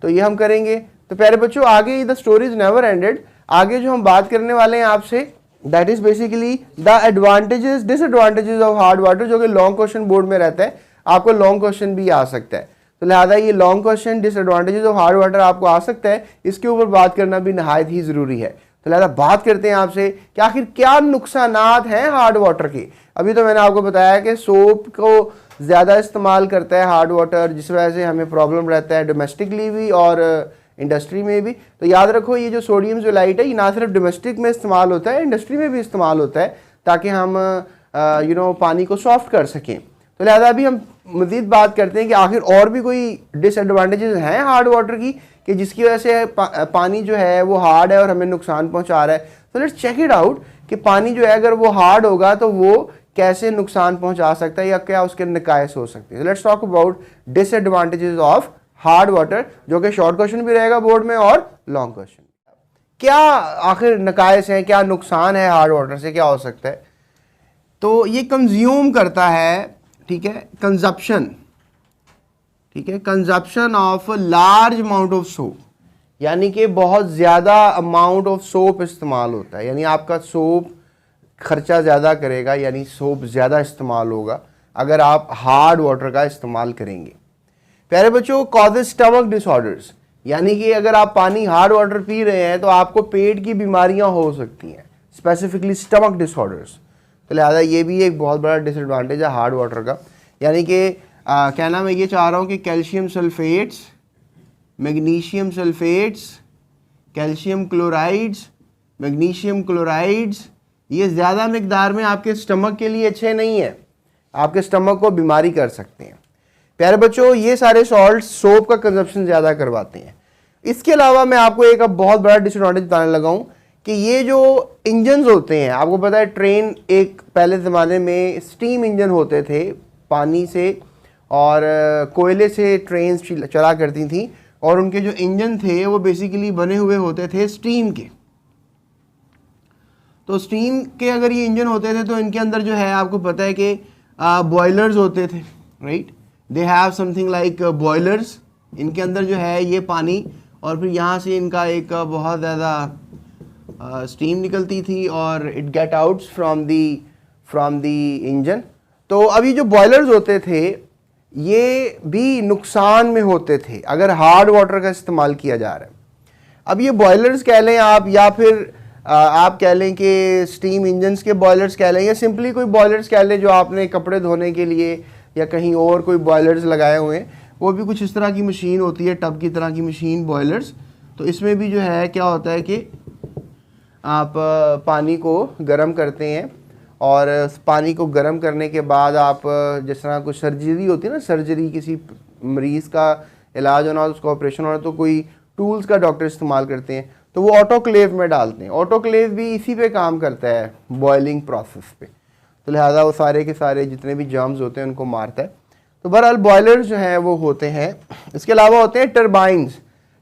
तो ये हम करेंगे। तो प्यारे बच्चों आगे the story is never ended. आगे जो हम बात करने वाले हैं आपसे, that is basically the advantages disadvantages of hard water, जो कि लॉन्ग क्वेश्चन बोर्ड में रहता है, आपको लॉन्ग क्वेश्चन भी आ सकता है। तो लिहाजा ये long question disadvantages of hard water आपको आ सकता है, इसके ऊपर बात करना भी नहायत ही ज़रूरी है। तो लिहाजा बात करते हैं आपसे कि आखिर क्या नुकसानात हैं हार्ड वाटर के। अभी तो मैंने आपको बताया कि सोप को ज़्यादा इस्तेमाल करता है हार्ड वाटर, जिस वजह से हमें प्रॉब्लम रहता है डोमेस्टिकली भी और इंडस्ट्री में भी। तो याद रखो ये जो सोडियम ज़ोलाइट है ये ना सिर्फ डोमेस्टिक में इस्तेमाल होता है, इंडस्ट्री में भी इस्तेमाल होता है, ताकि हम पानी को सॉफ्ट कर सकें। तो लिहाजा अभी हम मज़ीद बात करते हैं कि आखिर और भी कोई डिसएडवांटेजेस हैं हार्ड वाटर की कि जिसकी वजह से पानी जो है वो हार्ड है और हमें नुकसान पहुंचा रहा है। तो लेट्स चेक इट आउट कि पानी जो है अगर वो हार्ड होगा तो वो कैसे नुकसान पहुंचा सकता है या क्या उसके नकायस हो सकते हैं। Let's talk about disadvantages of hard water, जो कि शॉर्ट क्वेश्चन भी रहेगा बोर्ड में और लॉन्ग क्वेश्चन। क्या आखिर नकायस हैं, क्या नुकसान है हार्ड वाटर से, क्या हो सकता है। तो ये कंज्यूम करता है, ठीक है, कंजप्शन, ठीक है, consumption of large amount of soap, यानी कि बहुत ज़्यादा अमाउंट ऑफ सोप इस्तेमाल होता है, यानी आपका सोप खर्चा ज़्यादा करेगा, यानी सोप ज़्यादा इस्तेमाल होगा अगर आप हार्ड वाटर का इस्तेमाल करेंगे। प्यारे बच्चों कॉजेज स्टमक डिसऑर्डर्स, यानी कि अगर आप पानी हार्ड वाटर पी रहे हैं तो आपको पेट की बीमारियां हो सकती हैं, स्पेसिफिकली स्टमक डिसऑर्डर्स। तो लिहाजा ये भी एक बहुत बड़ा डिसएडवांटेज है हार्ड वाटर का। यानी कि कहना मैं ये चाह रहा हूँ कि calcium sulphates, magnesium sulphates, calcium chlorides, magnesium chlorides, ये ज़्यादा मिकदार में आपके स्टमक के लिए अच्छे नहीं है, आपके स्टमक को बीमारी कर सकते हैं। प्यारे बच्चों ये सारे सॉल्ट सोप का कंजप्शन ज़्यादा करवाते हैं। इसके अलावा मैं आपको एक अब बहुत बड़ा डिसएडवांटेज बताने लगा हूँ कि ये जो इंजन्स होते हैं, आपको पता है ट्रेन एक पहले ज़माने में स्टीम इंजन होते थे, पानी से और कोयले से ट्रेन चला करती थी, और उनके जो इंजन थे वो बेसिकली बने हुए होते थे स्टीम के। तो स्टीम के अगर ये इंजन होते थे तो इनके अंदर जो है आपको पता है कि बॉयलर्स होते थे, right, they have something like boilers. इनके अंदर जो है ये पानी, और फिर यहाँ से इनका एक बहुत ज़्यादा स्टीम निकलती थी और it get out from the engine. तो अभी जो बॉयलर्स होते थे ये भी नुकसान में होते थे अगर हार्ड वाटर का इस्तेमाल किया जा रहा है। अब ये बॉयलर्स कह लें आप, या फिर आप कह लें कि स्टीम इंजन्स के बॉयलर्स कह लें, या सिंपली कोई बॉयलर्स कह लें जो आपने कपड़े धोने के लिए या कहीं और कोई बॉयलर्स लगाए हुए हैं, वो भी कुछ इस तरह की मशीन होती है, टब की तरह की मशीन बॉयलर्स। तो इसमें भी जो है क्या होता है कि आप पानी को गर्म करते हैं, और पानी को गर्म करने के बाद आप जिस तरह कुछ सर्जरी होती है ना, सर्जरी किसी मरीज़ का इलाज होना, उसका ऑपरेशन होना, तो कोई टूल्स का डॉक्टर इस्तेमाल करते हैं, तो वो ऑटोक्लेव में डालते हैं। ऑटोक्लेव भी इसी पे काम करता है, बॉयलिंग प्रोसेस पे। तो लिहाजा वो सारे के सारे जितने भी जर्म्स होते हैं उनको मारता है। तो बहरहाल बॉयलर्स जो हैं वो होते हैं। इसके अलावा होते हैं टरबाइंस।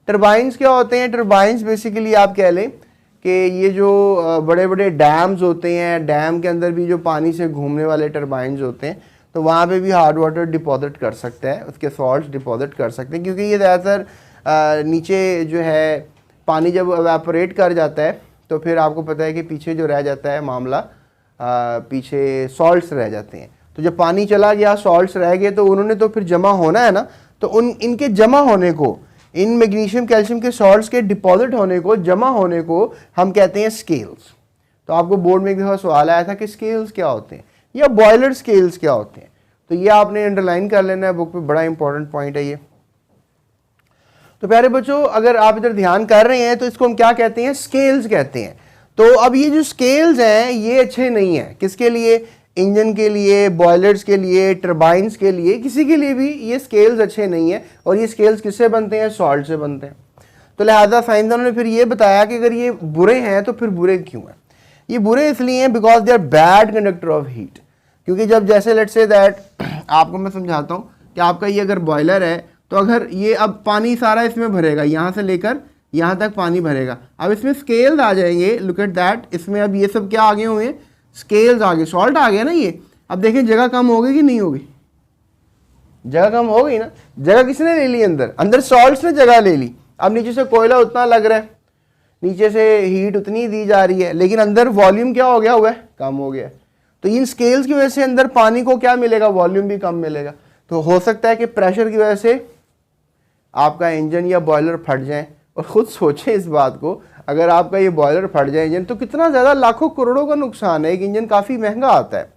टरबाइंस क्या होते हैं? टरबाइंस बेसिकली आप कह लें कि ये जो बड़े बड़े डैम्स होते हैं, डैम के अंदर भी जो पानी से घूमने वाले टरबाइंस होते हैं, तो वहाँ पे भी हार्ड वाटर डिपॉजिट कर सकता है, उसके सॉल्ट डिपॉजिट कर सकते हैं, क्योंकि ये ज़्यादातर नीचे जो है पानी जब एवेपोरेट कर जाता है तो फिर आपको पता है कि पीछे जो रह जाता है मामला, पीछे सॉल्ट्स रह जाते हैं। तो जब पानी चला गया, सॉल्ट्स रह गए, तो उन्होंने तो फिर जमा होना है ना, तो इनके जमा होने को, इन मैग्नीशियम कैल्शियम के सॉल्ट्स के डिपॉजिट होने को, जमा होने को हम कहते हैं स्केल्स। तो आपको बोर्ड में एक दफ़ा सवाल आया था कि स्केल्स क्या होते हैं या बॉयलर स्केल्स क्या होते हैं, तो ये आपने अंडरलाइन कर लेना है बुक पे, बड़ा इंपॉर्टेंट पॉइंट है ये। तो प्यारे बच्चों, अगर आप इधर ध्यान कर रहे हैं तो इसको हम क्या कहते हैं, स्केल्स कहते हैं। तो अब ये जो स्केल्स हैं ये अच्छे नहीं हैं, किसके लिए, इंजन के लिए, बॉयलर्स के लिए, टर्बाइंस के लिए, किसी के लिए भी ये स्केल्स अच्छे नहीं हैं। और ये स्केल्स किससे बनते हैं, सॉल्ट से बनते हैं। तो लिहाजा साइंसदानों ने फिर ये बताया कि अगर ये बुरे हैं तो फिर बुरे क्यों हैं। ये बुरे इसलिए हैं because they are bad conductor of heat. क्योंकि जब जैसे लेट्स से दैट आपको मैं समझाता हूँ कि आपका ये अगर बॉयलर है तो अगर ये अब पानी सारा इसमें भरेगा, यहाँ से लेकर यहाँ तक पानी भरेगा, अब इसमें स्केल्स आ जाएंगे, लुक एट दैट, इसमें अब ये सब क्या आगे हुए हैं, स्केल्स आ गए, सॉल्ट आ गया ना ये। अब देखें जगह कम होगी कि नहीं होगी, जगह कम हो गई ना। जगह किसने ले ली, अंदर सॉल्ट्स ने जगह ले ली। अब नीचे से कोयला उतना लग रहा है, नीचे से हीट उतनी दी जा रही है, लेकिन अंदर वॉल्यूम क्या हो गया हुआ है, कम हो गया। तो इन स्केल्स की वजह से अंदर पानी को क्या मिलेगा, वॉल्यूम भी कम मिलेगा। तो हो सकता है कि प्रेशर की वजह से आपका इंजन या बॉयलर फट जाए। और ख़ुद सोचें इस बात को, अगर आपका ये बॉयलर फट जाए इंजन, तो कितना ज़्यादा लाखों करोड़ों का नुकसान है। एक इंजन काफ़ी महंगा आता है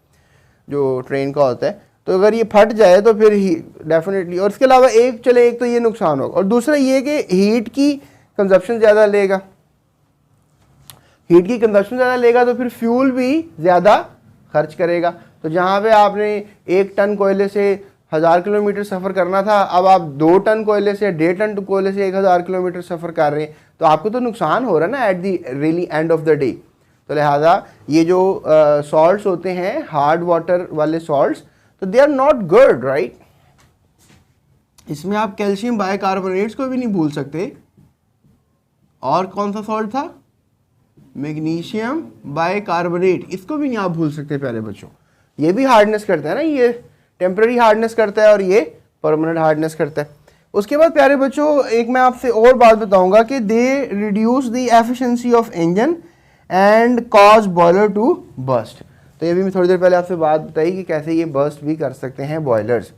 जो ट्रेन का होता है, तो अगर ये फट जाए तो फिर ही डेफिनेटली, और इसके अलावा एक तो ये नुकसान होगा, और दूसरा ये कि हीट की कंजप्शन ज़्यादा लेगा। हीट की कंजप्शन ज़्यादा लेगा तो फिर फ्यूल भी ज़्यादा खर्च करेगा। तो जहाँ पे आपने 1 टन कोयले से 1000 किलोमीटर सफ़र करना था, अब आप 2 टन कोयले से, 1.5 टन कोयले से 1000 किलोमीटर सफ़र कर रहे हैं, तो आपको तो नुकसान हो रहा है ना at the really end of the day. तो लिहाजा ये जो सॉल्ट्स होते हैं, हार्ड वाटर वाले सॉल्ट्स, तो they are not good, right. इसमें आप कैल्शियम बाइकार्बोनेट्स को भी नहीं भूल सकते। और कौन सा सॉल्ट था, मैग्नीशियम बाइकार्बोनेट, इसको भी नहीं आप भूल सकते प्यारे बच्चों। ये भी हार्डनेस करता है ना, ये टेम्पररी हार्डनेस करता है और ये परमानेंट हार्डनेस करता है। उसके बाद प्यारे बच्चों एक मैं आपसे और बात बताऊंगा कि they reduce the efficiency of engine and cause boiler to burst. तो ये भी मैं थोड़ी देर पहले आपसे बात बताई कि कैसे ये बर्स्ट भी कर सकते हैं बॉयलर्स।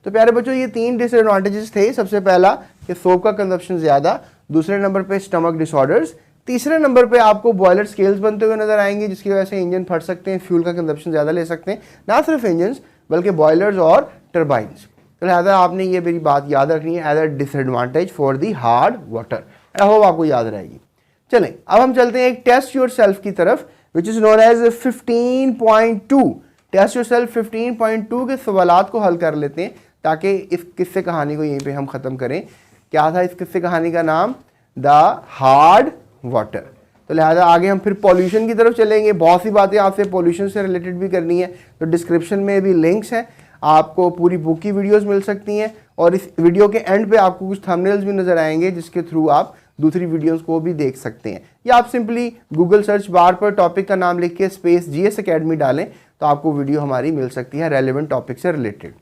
तो प्यारे बच्चों ये 3 डिसएडवांटेजेस थे। सबसे पहला कि सोप का कंजप्शन ज़्यादा, दूसरे नंबर पे स्टमक डिसऑर्डर्स, तीसरे नंबर पे आपको बॉयलर स्केल्स बनते हुए नजर आएंगे जिसकी वजह से इंजन फट सकते हैं, फ्यूल का कंजप्शन ज़्यादा ले सकते हैं, ना सिर्फ इंजन बल्कि बॉयलर्स और टर्बाइंस। तो लिहाजा आपने ये मेरी बात याद रखनी है as a disadvantage for the hard water. I hope आपको याद रहेगी। चलें अब हम चलते हैं एक टेस्ट योर सेल्फ की तरफ which is known as 15.2। Test yourself 15.2 के सवालात को हल कर लेते हैं ताकि इस किस्से कहानी को यहीं पे हम ख़त्म करें। क्या था इस किस्से कहानी का नाम, द हार्ड वाटर। तो लिहाजा आगे हम फिर पॉल्यूशन की तरफ चलेंगे। बहुत सी बातें आपसे पॉल्यूशन से रिलेटेड भी करनी है, तो डिस्क्रिप्शन में भी लिंक्स हैं, आपको पूरी बुक की वीडियोस मिल सकती हैं और इस वीडियो के एंड पे आपको कुछ थंबनेल्स भी नज़र आएंगे जिसके थ्रू आप दूसरी वीडियोस को भी देख सकते हैं। या आप सिंपली गूगल सर्च बार पर टॉपिक का नाम लिख के स्पेस GS अकेडमी डालें तो आपको वीडियो हमारी मिल सकती है रेलेवेंट टॉपिक से रिलेटेड।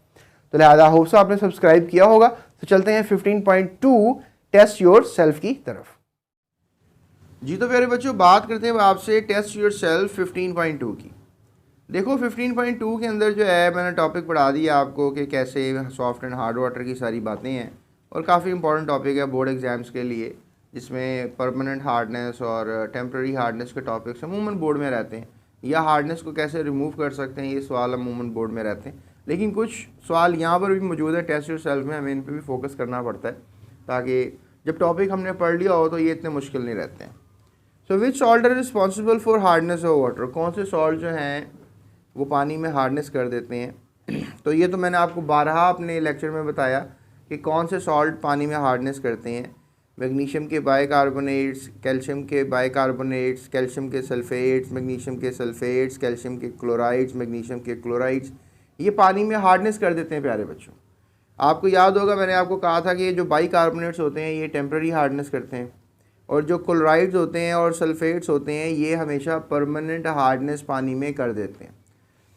तो लिहाजा होप सो आपने सब्सक्राइब किया होगा। तो चलते हैं 15.2 टेस्ट योर सेल्फ की तरफ। जी तो प्यारे बच्चों बात करते हैं आपसे टेस्ट योर सेल्फ 15.2 की। देखो 15.2 के अंदर जो है मैंने टॉपिक पढ़ा दिया आपको कि कैसे सॉफ्ट एंड हार्ड वाटर की सारी बातें हैं और काफ़ी इंपॉर्टेंट टॉपिक है बोर्ड एग्जाम्स के लिए, जिसमें परमानेंट हार्डनेस और टेम्प्रेरी हार्डनेस के टॉपिक्स अमूमन बोर्ड में रहते हैं, या हार्डनेस को कैसे रिमूव कर सकते हैं ये सवाल अमूमन बोर्ड में रहते हैं। लेकिन कुछ सवाल यहाँ पर भी मौजूद है टेस्ट योर सेल्फ में, हमें इन पर भी फोकस करना पड़ता है ताकि जब टॉपिक हमने पढ़ लिया हो तो ये इतने मुश्किल नहीं रहते हैं। So which salt are responsible for hardness of water, कौन से सॉल्ट जो हैं वो पानी में हार्डनेस कर देते हैं। तो ये तो मैंने आपको बारहा अपने लेक्चर में बताया कि कौन से सॉल्ट पानी में हार्डनेस करते हैं। मैग्नीशियम के बाइकार्बोनेट्स, कैल्शियम के बाइकार्बोनेट्स, कैल्शियम के सल्फेट्स, मैग्नीशियम के सल्फेट्स, कैल्शियम के क्लोराइड्स, मैग्नीशियम के क्लोराइड्स, ये पानी में हार्डनेस कर देते हैं प्यारे बच्चों। आपको याद होगा मैंने आपको कहा था कि ये जो बाइकार्बोनेट्स होते हैं ये टेम्प्रेरी हार्डनेस करते हैं और जो क्लोराइड्स होते हैं और सल्फेट्स होते हैं ये हमेशा परमानेंट हार्डनेस पानी में कर देते हैं,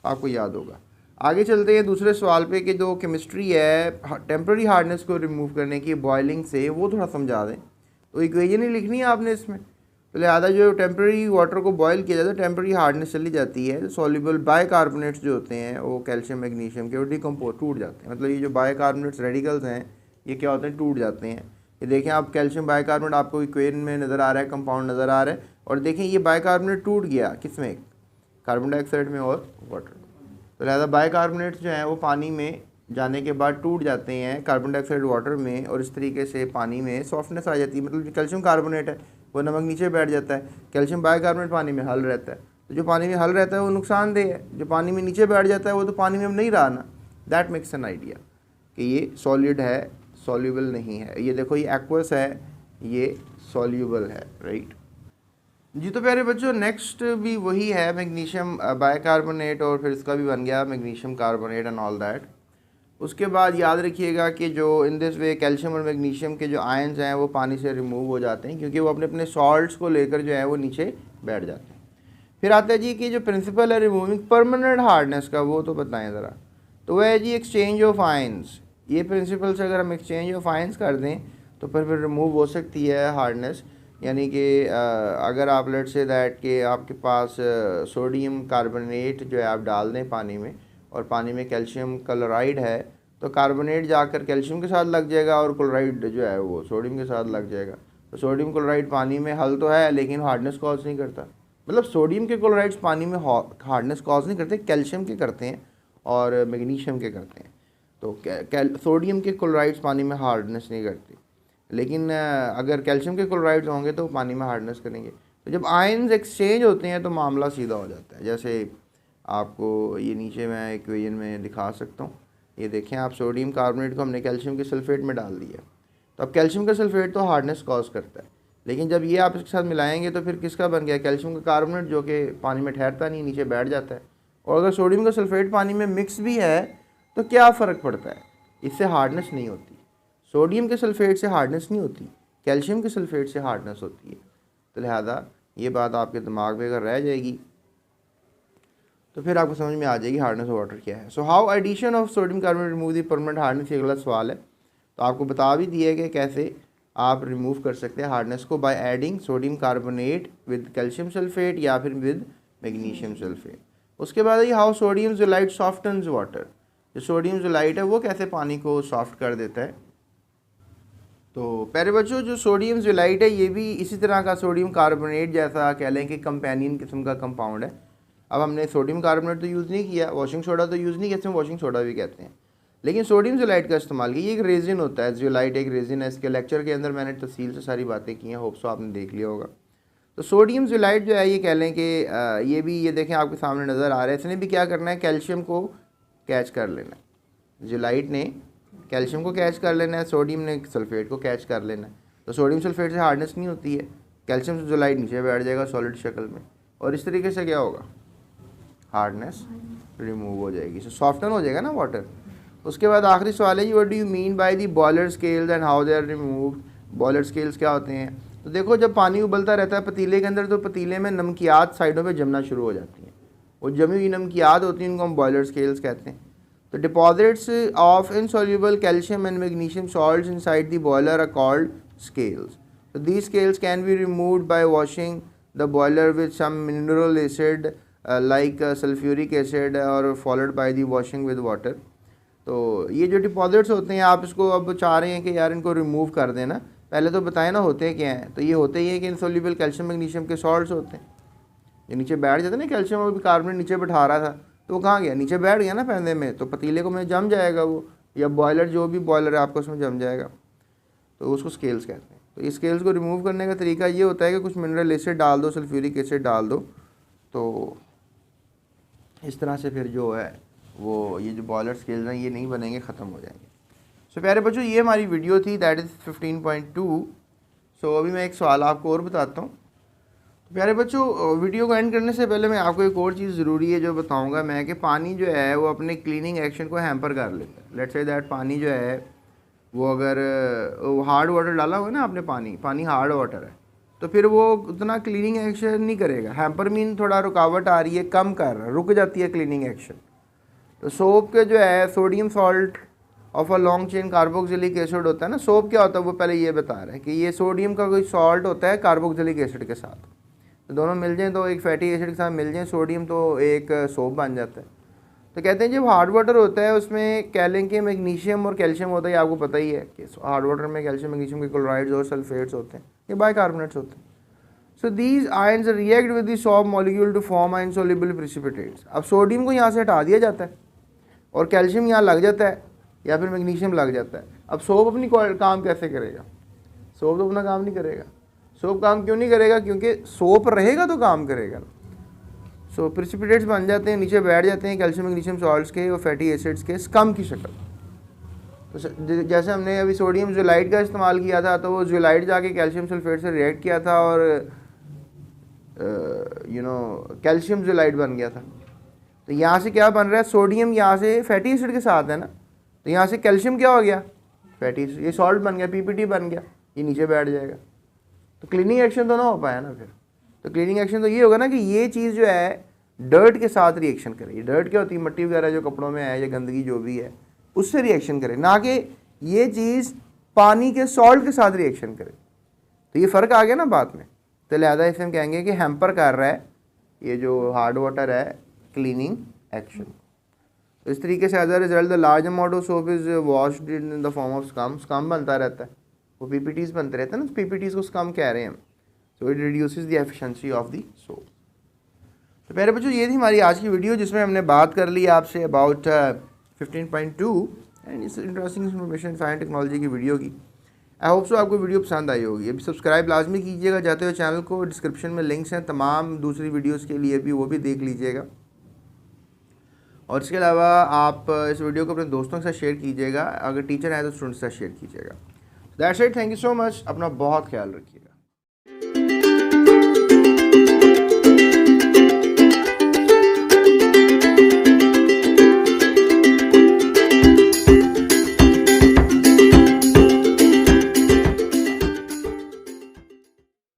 आपको याद होगा। आगे चलते हैं दूसरे सवाल पे कि जो केमिस्ट्री है टेम्प्रेरी हार्डनेस को रिमूव करने की बॉइलिंग से, वो थोड़ा समझा दें। तो इक्वेशन ही लिखनी है आपने इसमें। तो लिहाजा जो टेम्प्रेरी वाटर को बॉयल किया जाता है टेम्प्रेरी हार्डनेस चली जाती है, सॉल्युबल बाइकार्बोनेट्स जो होते हैं वो कैल्शियम मैग्नीशियम के वो डिकम्पोज टूट जाते हैं। मतलब ये जो बाइकार्बोनेट्स रेडिकल्स हैं ये क्या होते हैं, टूट जाते हैं। ये देखें आप कैल्शियम बाइकार्बोनेट आपको इक्वेशन में नज़र आ रहा है, कंपाउंड नज़र आ रहा है, और देखें ये बाइकार्बोनेट टूट गया किसमें, कार्बन डाइऑक्साइड में और वाटर। तो लिहाजा बाइकार्बोनेट्स जो हैं वो पानी में जाने के बाद टूट जाते हैं कार्बन डाइऑक्साइड वाटर में, और इस तरीके से पानी में सॉफ्टनेस आ जाती है। मतलब जो कैल्शियम कार्बोनेट है वो नमक नीचे बैठ जाता है, कैल्शियम बाइकार्बोनेट पानी में हल रहता है। तो जो पानी में हल रहता है वो नुकसानदेह है, जो पानी में नीचे बैठ जाता है वो तो पानी में अब नहीं रहा ना। दैट मेक्स एन आइडिया कि ये सॉलिड है, सॉल्यूबल नहीं है। ये देखो ये एक्वस है, ये सॉल्यूबल है, राइट जी। तो प्यारे बच्चों नेक्स्ट भी वही है, मैग्नीशियम बाइकार्बोनेट, और फिर इसका भी बन गया magnesium carbonate and all that. उसके बाद याद रखिएगा कि जो इन दिस वे कैल्शियम और मैग्नीशियम के जो आयन्स हैं वो पानी से रिमूव हो जाते हैं, क्योंकि वो अपने अपने सॉल्ट्स को लेकर जो है वो नीचे बैठ जाते हैं। फिर आता है जी कि जो प्रिंसिपल है रिमूविंग परमानेंट हार्डनेस का, वो तो बताएं ज़रा। तो वह है जी एक्सचेंज ऑफ आयन्स। ये प्रिंसिपल से अगर हम एक्सचेंज ऑफ आयन्स कर दें तो फिर रिमूव हो सकती है हार्डनेस। यानी कि अगर आप लेट से दैट कि आपके पास सोडियम कार्बोनेट जो है आप डाल दें पानी में, और पानी में कैल्शियम क्लोराइड है, तो कार्बोनेट जाकर कैल्शियम के साथ लग जाएगा और क्लोराइड जो है वो सोडियम के साथ लग जाएगा। तो सोडियम क्लोराइड पानी में हल तो है लेकिन हार्डनेस कॉज नहीं करता। मतलब सोडियम के क्लोराइड्स पानी में हार्डनेस कॉज नहीं करते, कैल्शियम के करते हैं और मैग्नीशियम के करते हैं। तो सोडियम के क्लोराइड्स पानी में हार्डनेस नहीं करती, लेकिन अगर कैल्शियम के क्लोराइड्स होंगे तो पानी में हार्डनेस करेंगे। तो जब आयन्स एक्सचेंज होते हैं तो मामला सीधा हो जाता है। जैसे आपको ये नीचे मैं इक्वेशन में दिखा सकता हूँ, ये देखें आप, सोडियम कार्बोनेट को हमने कैल्शियम के सल्फेट में डाल दिया, तो अब कैल्शियम का सल्फेट तो हार्डनेस कॉज करता है, लेकिन जब ये आप इसके साथ मिलाएंगे तो फिर किसका बन गया, कैल्शियम का कार्बोनेट, जो कि पानी में ठहरता नहीं, नीचे बैठ जाता है। और अगर सोडियम का सल्फेट पानी में मिक्स भी है तो क्या फ़र्क पड़ता है, इससे हार्डनेस नहीं होती। सोडियम के सल्फेट से हार्डनेस नहीं होती, कैल्शियम के सल्फेट से हार्डनेस होती है। तो लिहाजा ये बात आपके दिमाग में अगर रह जाएगी तो फिर आपको समझ में आ जाएगी हार्डनेस ऑफ वाटर क्या है। So how addition of sodium carbonate remove the permanent hardness, ये अगला सवाल है। तो आपको बता भी दिया कि कैसे आप रिमूव कर सकते हैं हार्डनेस को, by adding sodium carbonate with calcium sulphate या फिर विद मैग्नीशियम सल्फेट। उसके बाद ये हाउ सोडियम ज़ोलाइट सॉफ्टन्स वाटर, जो सोडियम ज़ोलाइट है वो कैसे पानी को सॉफ्ट कर देता है। तो प्यारे बच्चों जो सोडियम ज़ोलाइट है ये भी इसी तरह का सोडियम कार्बोनेट जैसा कह लें कि कंपेनियन किस्म का कंपाउंड है। अब हमने सोडियम कार्बोनेट तो यूज़ नहीं किया, वॉशिंग सोडा तो यूज़ नहीं किया, इसमें वॉशिंग सोडा भी कहते हैं, लेकिन सोडियम ज़ोलाइट का इस्तेमाल किया। ये एक रेजिन होता है, ज़ोलाइट एक रेजिन है। इसके लेक्चर के अंदर मैंने तफसील से सारी बातें की हैं, होप सो आपने देख लिया होगा। तो सोडियम ज़ोलाइट जो है ये कह लें कि ये भी, ये देखें आपके सामने नज़र आ रहा है, इसने भी क्या करना है, कैल्शियम को कैच कर लेना है। ज़ोलाइट ने कैल्शियम को कैच कर लेना है, सोडियम ने सल्फेट को कैच कर लेना है। तो सोडियम सल्फेट से हार्डनेस नहीं होती है, कैल्शियम से ज़ोलाइट नीचे बैठ जाएगा सॉलिड शक्ल में, और इस तरीके से क्या होगा, हार्डनेस रिमूव हो जाएगी, सॉफ्टन हो जाएगा ना वाटर। उसके बाद आखिरी सवाल है, what do you mean by the boiler scales and how they are removed. Boiler scales क्या होते हैं। तो देखो जब पानी उबलता रहता है पतीले के अंदर, तो पतीले में नमकियात साइडों पे जमना शुरू हो जाती हैं, वो जमी हुई नमकियात होती हैं, उनको हम बॉयलर स्केल्स कहते हैं। तो deposits of insoluble calcium and magnesium salts inside the boiler are called scales. तो these scales can be removed by washing the boiler with some mineral acid like sulphuric acid और followed by the washing with water. तो ये जो डिपॉजिट्स होते हैं आप इसको अब चाह रहे हैं कि यार इनको रिमूव कर देना, पहले तो बताएं ना होते क्या हैं। तो ये होते ही हैं कि इनसॉल्यूबल कैल्शियम मैग्नीशियम के सॉल्ट्स होते हैं, ये नीचे बैठ जाते हैं ना, कैल्शियम और कार्बोनेट नीचे बैठा रहा था तो वो कहाँ गया, नीचे बैठ गया ना पैंदे में, तो पतीले को में जम जाएगा वो, या बॉयलर जो भी बॉयलर है आपको उसमें जम जाएगा, तो उसको स्केल्स कहते हैं। तो इस स्केल्स को रिमूव करने का तरीका ये होता है कि कुछ मिनरल एसिड डाल दो, सल्फ्यूरिक एसिड डाल दो, तो इस तरह से फिर जो है वो ये जो बॉयलर स्केल्स हैं ये नहीं बनेंगे, ख़त्म हो जाएंगे। सो प्यारे बच्चों ये हमारी वीडियो थी, दैट इज़ 15.2। सो अभी मैं एक सवाल आपको और बताता हूँ। तो प्यारे बच्चों वीडियो को एंड करने से पहले मैं आपको एक और चीज़ ज़रूरी है जो बताऊँगा मैं, कि पानी जो है वो अपने क्लीनिंग एक्शन को हैम्पर कर लेता है। लेट्स से दैट पानी जो है वो अगर हार्ड वाटर डाला हुआ है ना आपने, पानी हार्ड वाटर है, तो फिर वो उतना क्लीनिंग एक्शन नहीं करेगा। हैम्पर मीन थोड़ा रुकावट आ रही है, कम कर रहा है, रुक जाती है क्लीनिंग एक्शन। तो सोप के जो है sodium salt of a long chain carboxylic acid होता है ना, सोप क्या होता है वो पहले ये बता रहा है कि ये सोडियम का कोई सॉल्ट होता है कार्बोक्सिलिक एसिड के साथ, तो दोनों मिल जाएं तो एक फैटी एसिड के साथ मिल जाएं सोडियम, तो एक सोप बन जाता है। तो कहते हैं जब हार्ड वाटर होता है उसमें कैल्शियम मैग्नीशियम और कैल्शियम होता है, आपको पता ही है कि हार्ड वाटर में कैल्शियम मैग्नीशियम के क्लोराइड्स और सल्फेट्स होते हैं, ये बाइकार्बोनेट्स होते हैं। So these ions react with the salt molecule to form insoluble precipitates. अब सोडियम को यहाँ से हटा दिया जाता है और कैल्शियम यहाँ लग जाता है या फिर मैग्नीशियम लग जाता है। अब सोप अपनी काम कैसे करेगा? सोप तो अपना काम नहीं करेगा। सोप काम क्यों नहीं करेगा? क्योंकि सोप रहेगा तो काम करेगा। सो प्रेसिपिटेट्स बन जाते हैं, नीचे बैठ जाते हैं कैल्शियम मैग्नीशियम सॉल्ट्स के और फैटी एसिड्स के स्कम की शक्ल। तो जैसे हमने अभी सोडियम ज़ोलाइड का इस्तेमाल किया था, तो वो ज़ोलाइड जाके कैल्शियम सल्फेट से रिएक्ट किया था और कैल्शियम ज़ोलाइड बन गया था। तो यहाँ से क्या बन रहा है? सोडियम यहाँ से फैटी एसिड के साथ है ना, तो यहाँ से कैल्शियम क्या हो गया? फैटी एसिड, ये सॉल्ट बन गया, पीपीटी बन गया, ये नीचे बैठ जाएगा। तो क्लीनिंग एक्शन तो ना हो पाया ना फिर। तो क्लीनिंग एक्शन तो ये होगा ना कि ये चीज़ जो है डर्ट के साथ रिएक्शन करे। ये डर्ट क्या होती है? मिट्टी वगैरह जो कपड़ों में है या गंदगी जो भी है उससे रिएक्शन करे, ना कि ये चीज़ पानी के सॉल्ट के साथ रिएक्शन करे। तो ये फ़र्क आ गया ना बात में। तो लिहाजा इसे हम कहेंगे कि हैम्पर कर रहा है ये जो हार्ड वाटर है क्लीनिंग एक्शन। तो इस तरीके से as a result the large amount of soap is washed in the form of scum. Scum बनता रहता है, वो पीपीटीज बनते रहते हैं ना, पीपीटीज को स्कम कह रहे हैं हम। So it reduces the efficiency of the soap. तो प्यारे बच्चों, ये थी हमारी आज की वीडियो जिसमें हमने बात कर ली आपसे अबाउट 15.2 एंड इस इंटरेस्टिंग इन्फॉर्मेशन साइंस टेक्नोलॉजी की वीडियो की। आई होप सो आपको वीडियो पसंद आई होगी। अभी सब्सक्राइब लाजमी कीजिएगा जाते हुए चैनल को, डिस्क्रिप्शन में लिंक्स हैं तमाम दूसरी वीडियोस के लिए भी, वो भी देख लीजिएगा। और इसके अलावा आप इस वीडियो को अपने दोस्तों के साथ शेयर कीजिएगा, अगर टीचर है तो स्टूडेंट्स के साथ शेयर कीजिएगा। That's it, thank you so much, अपना बहुत ख्याल रखिए।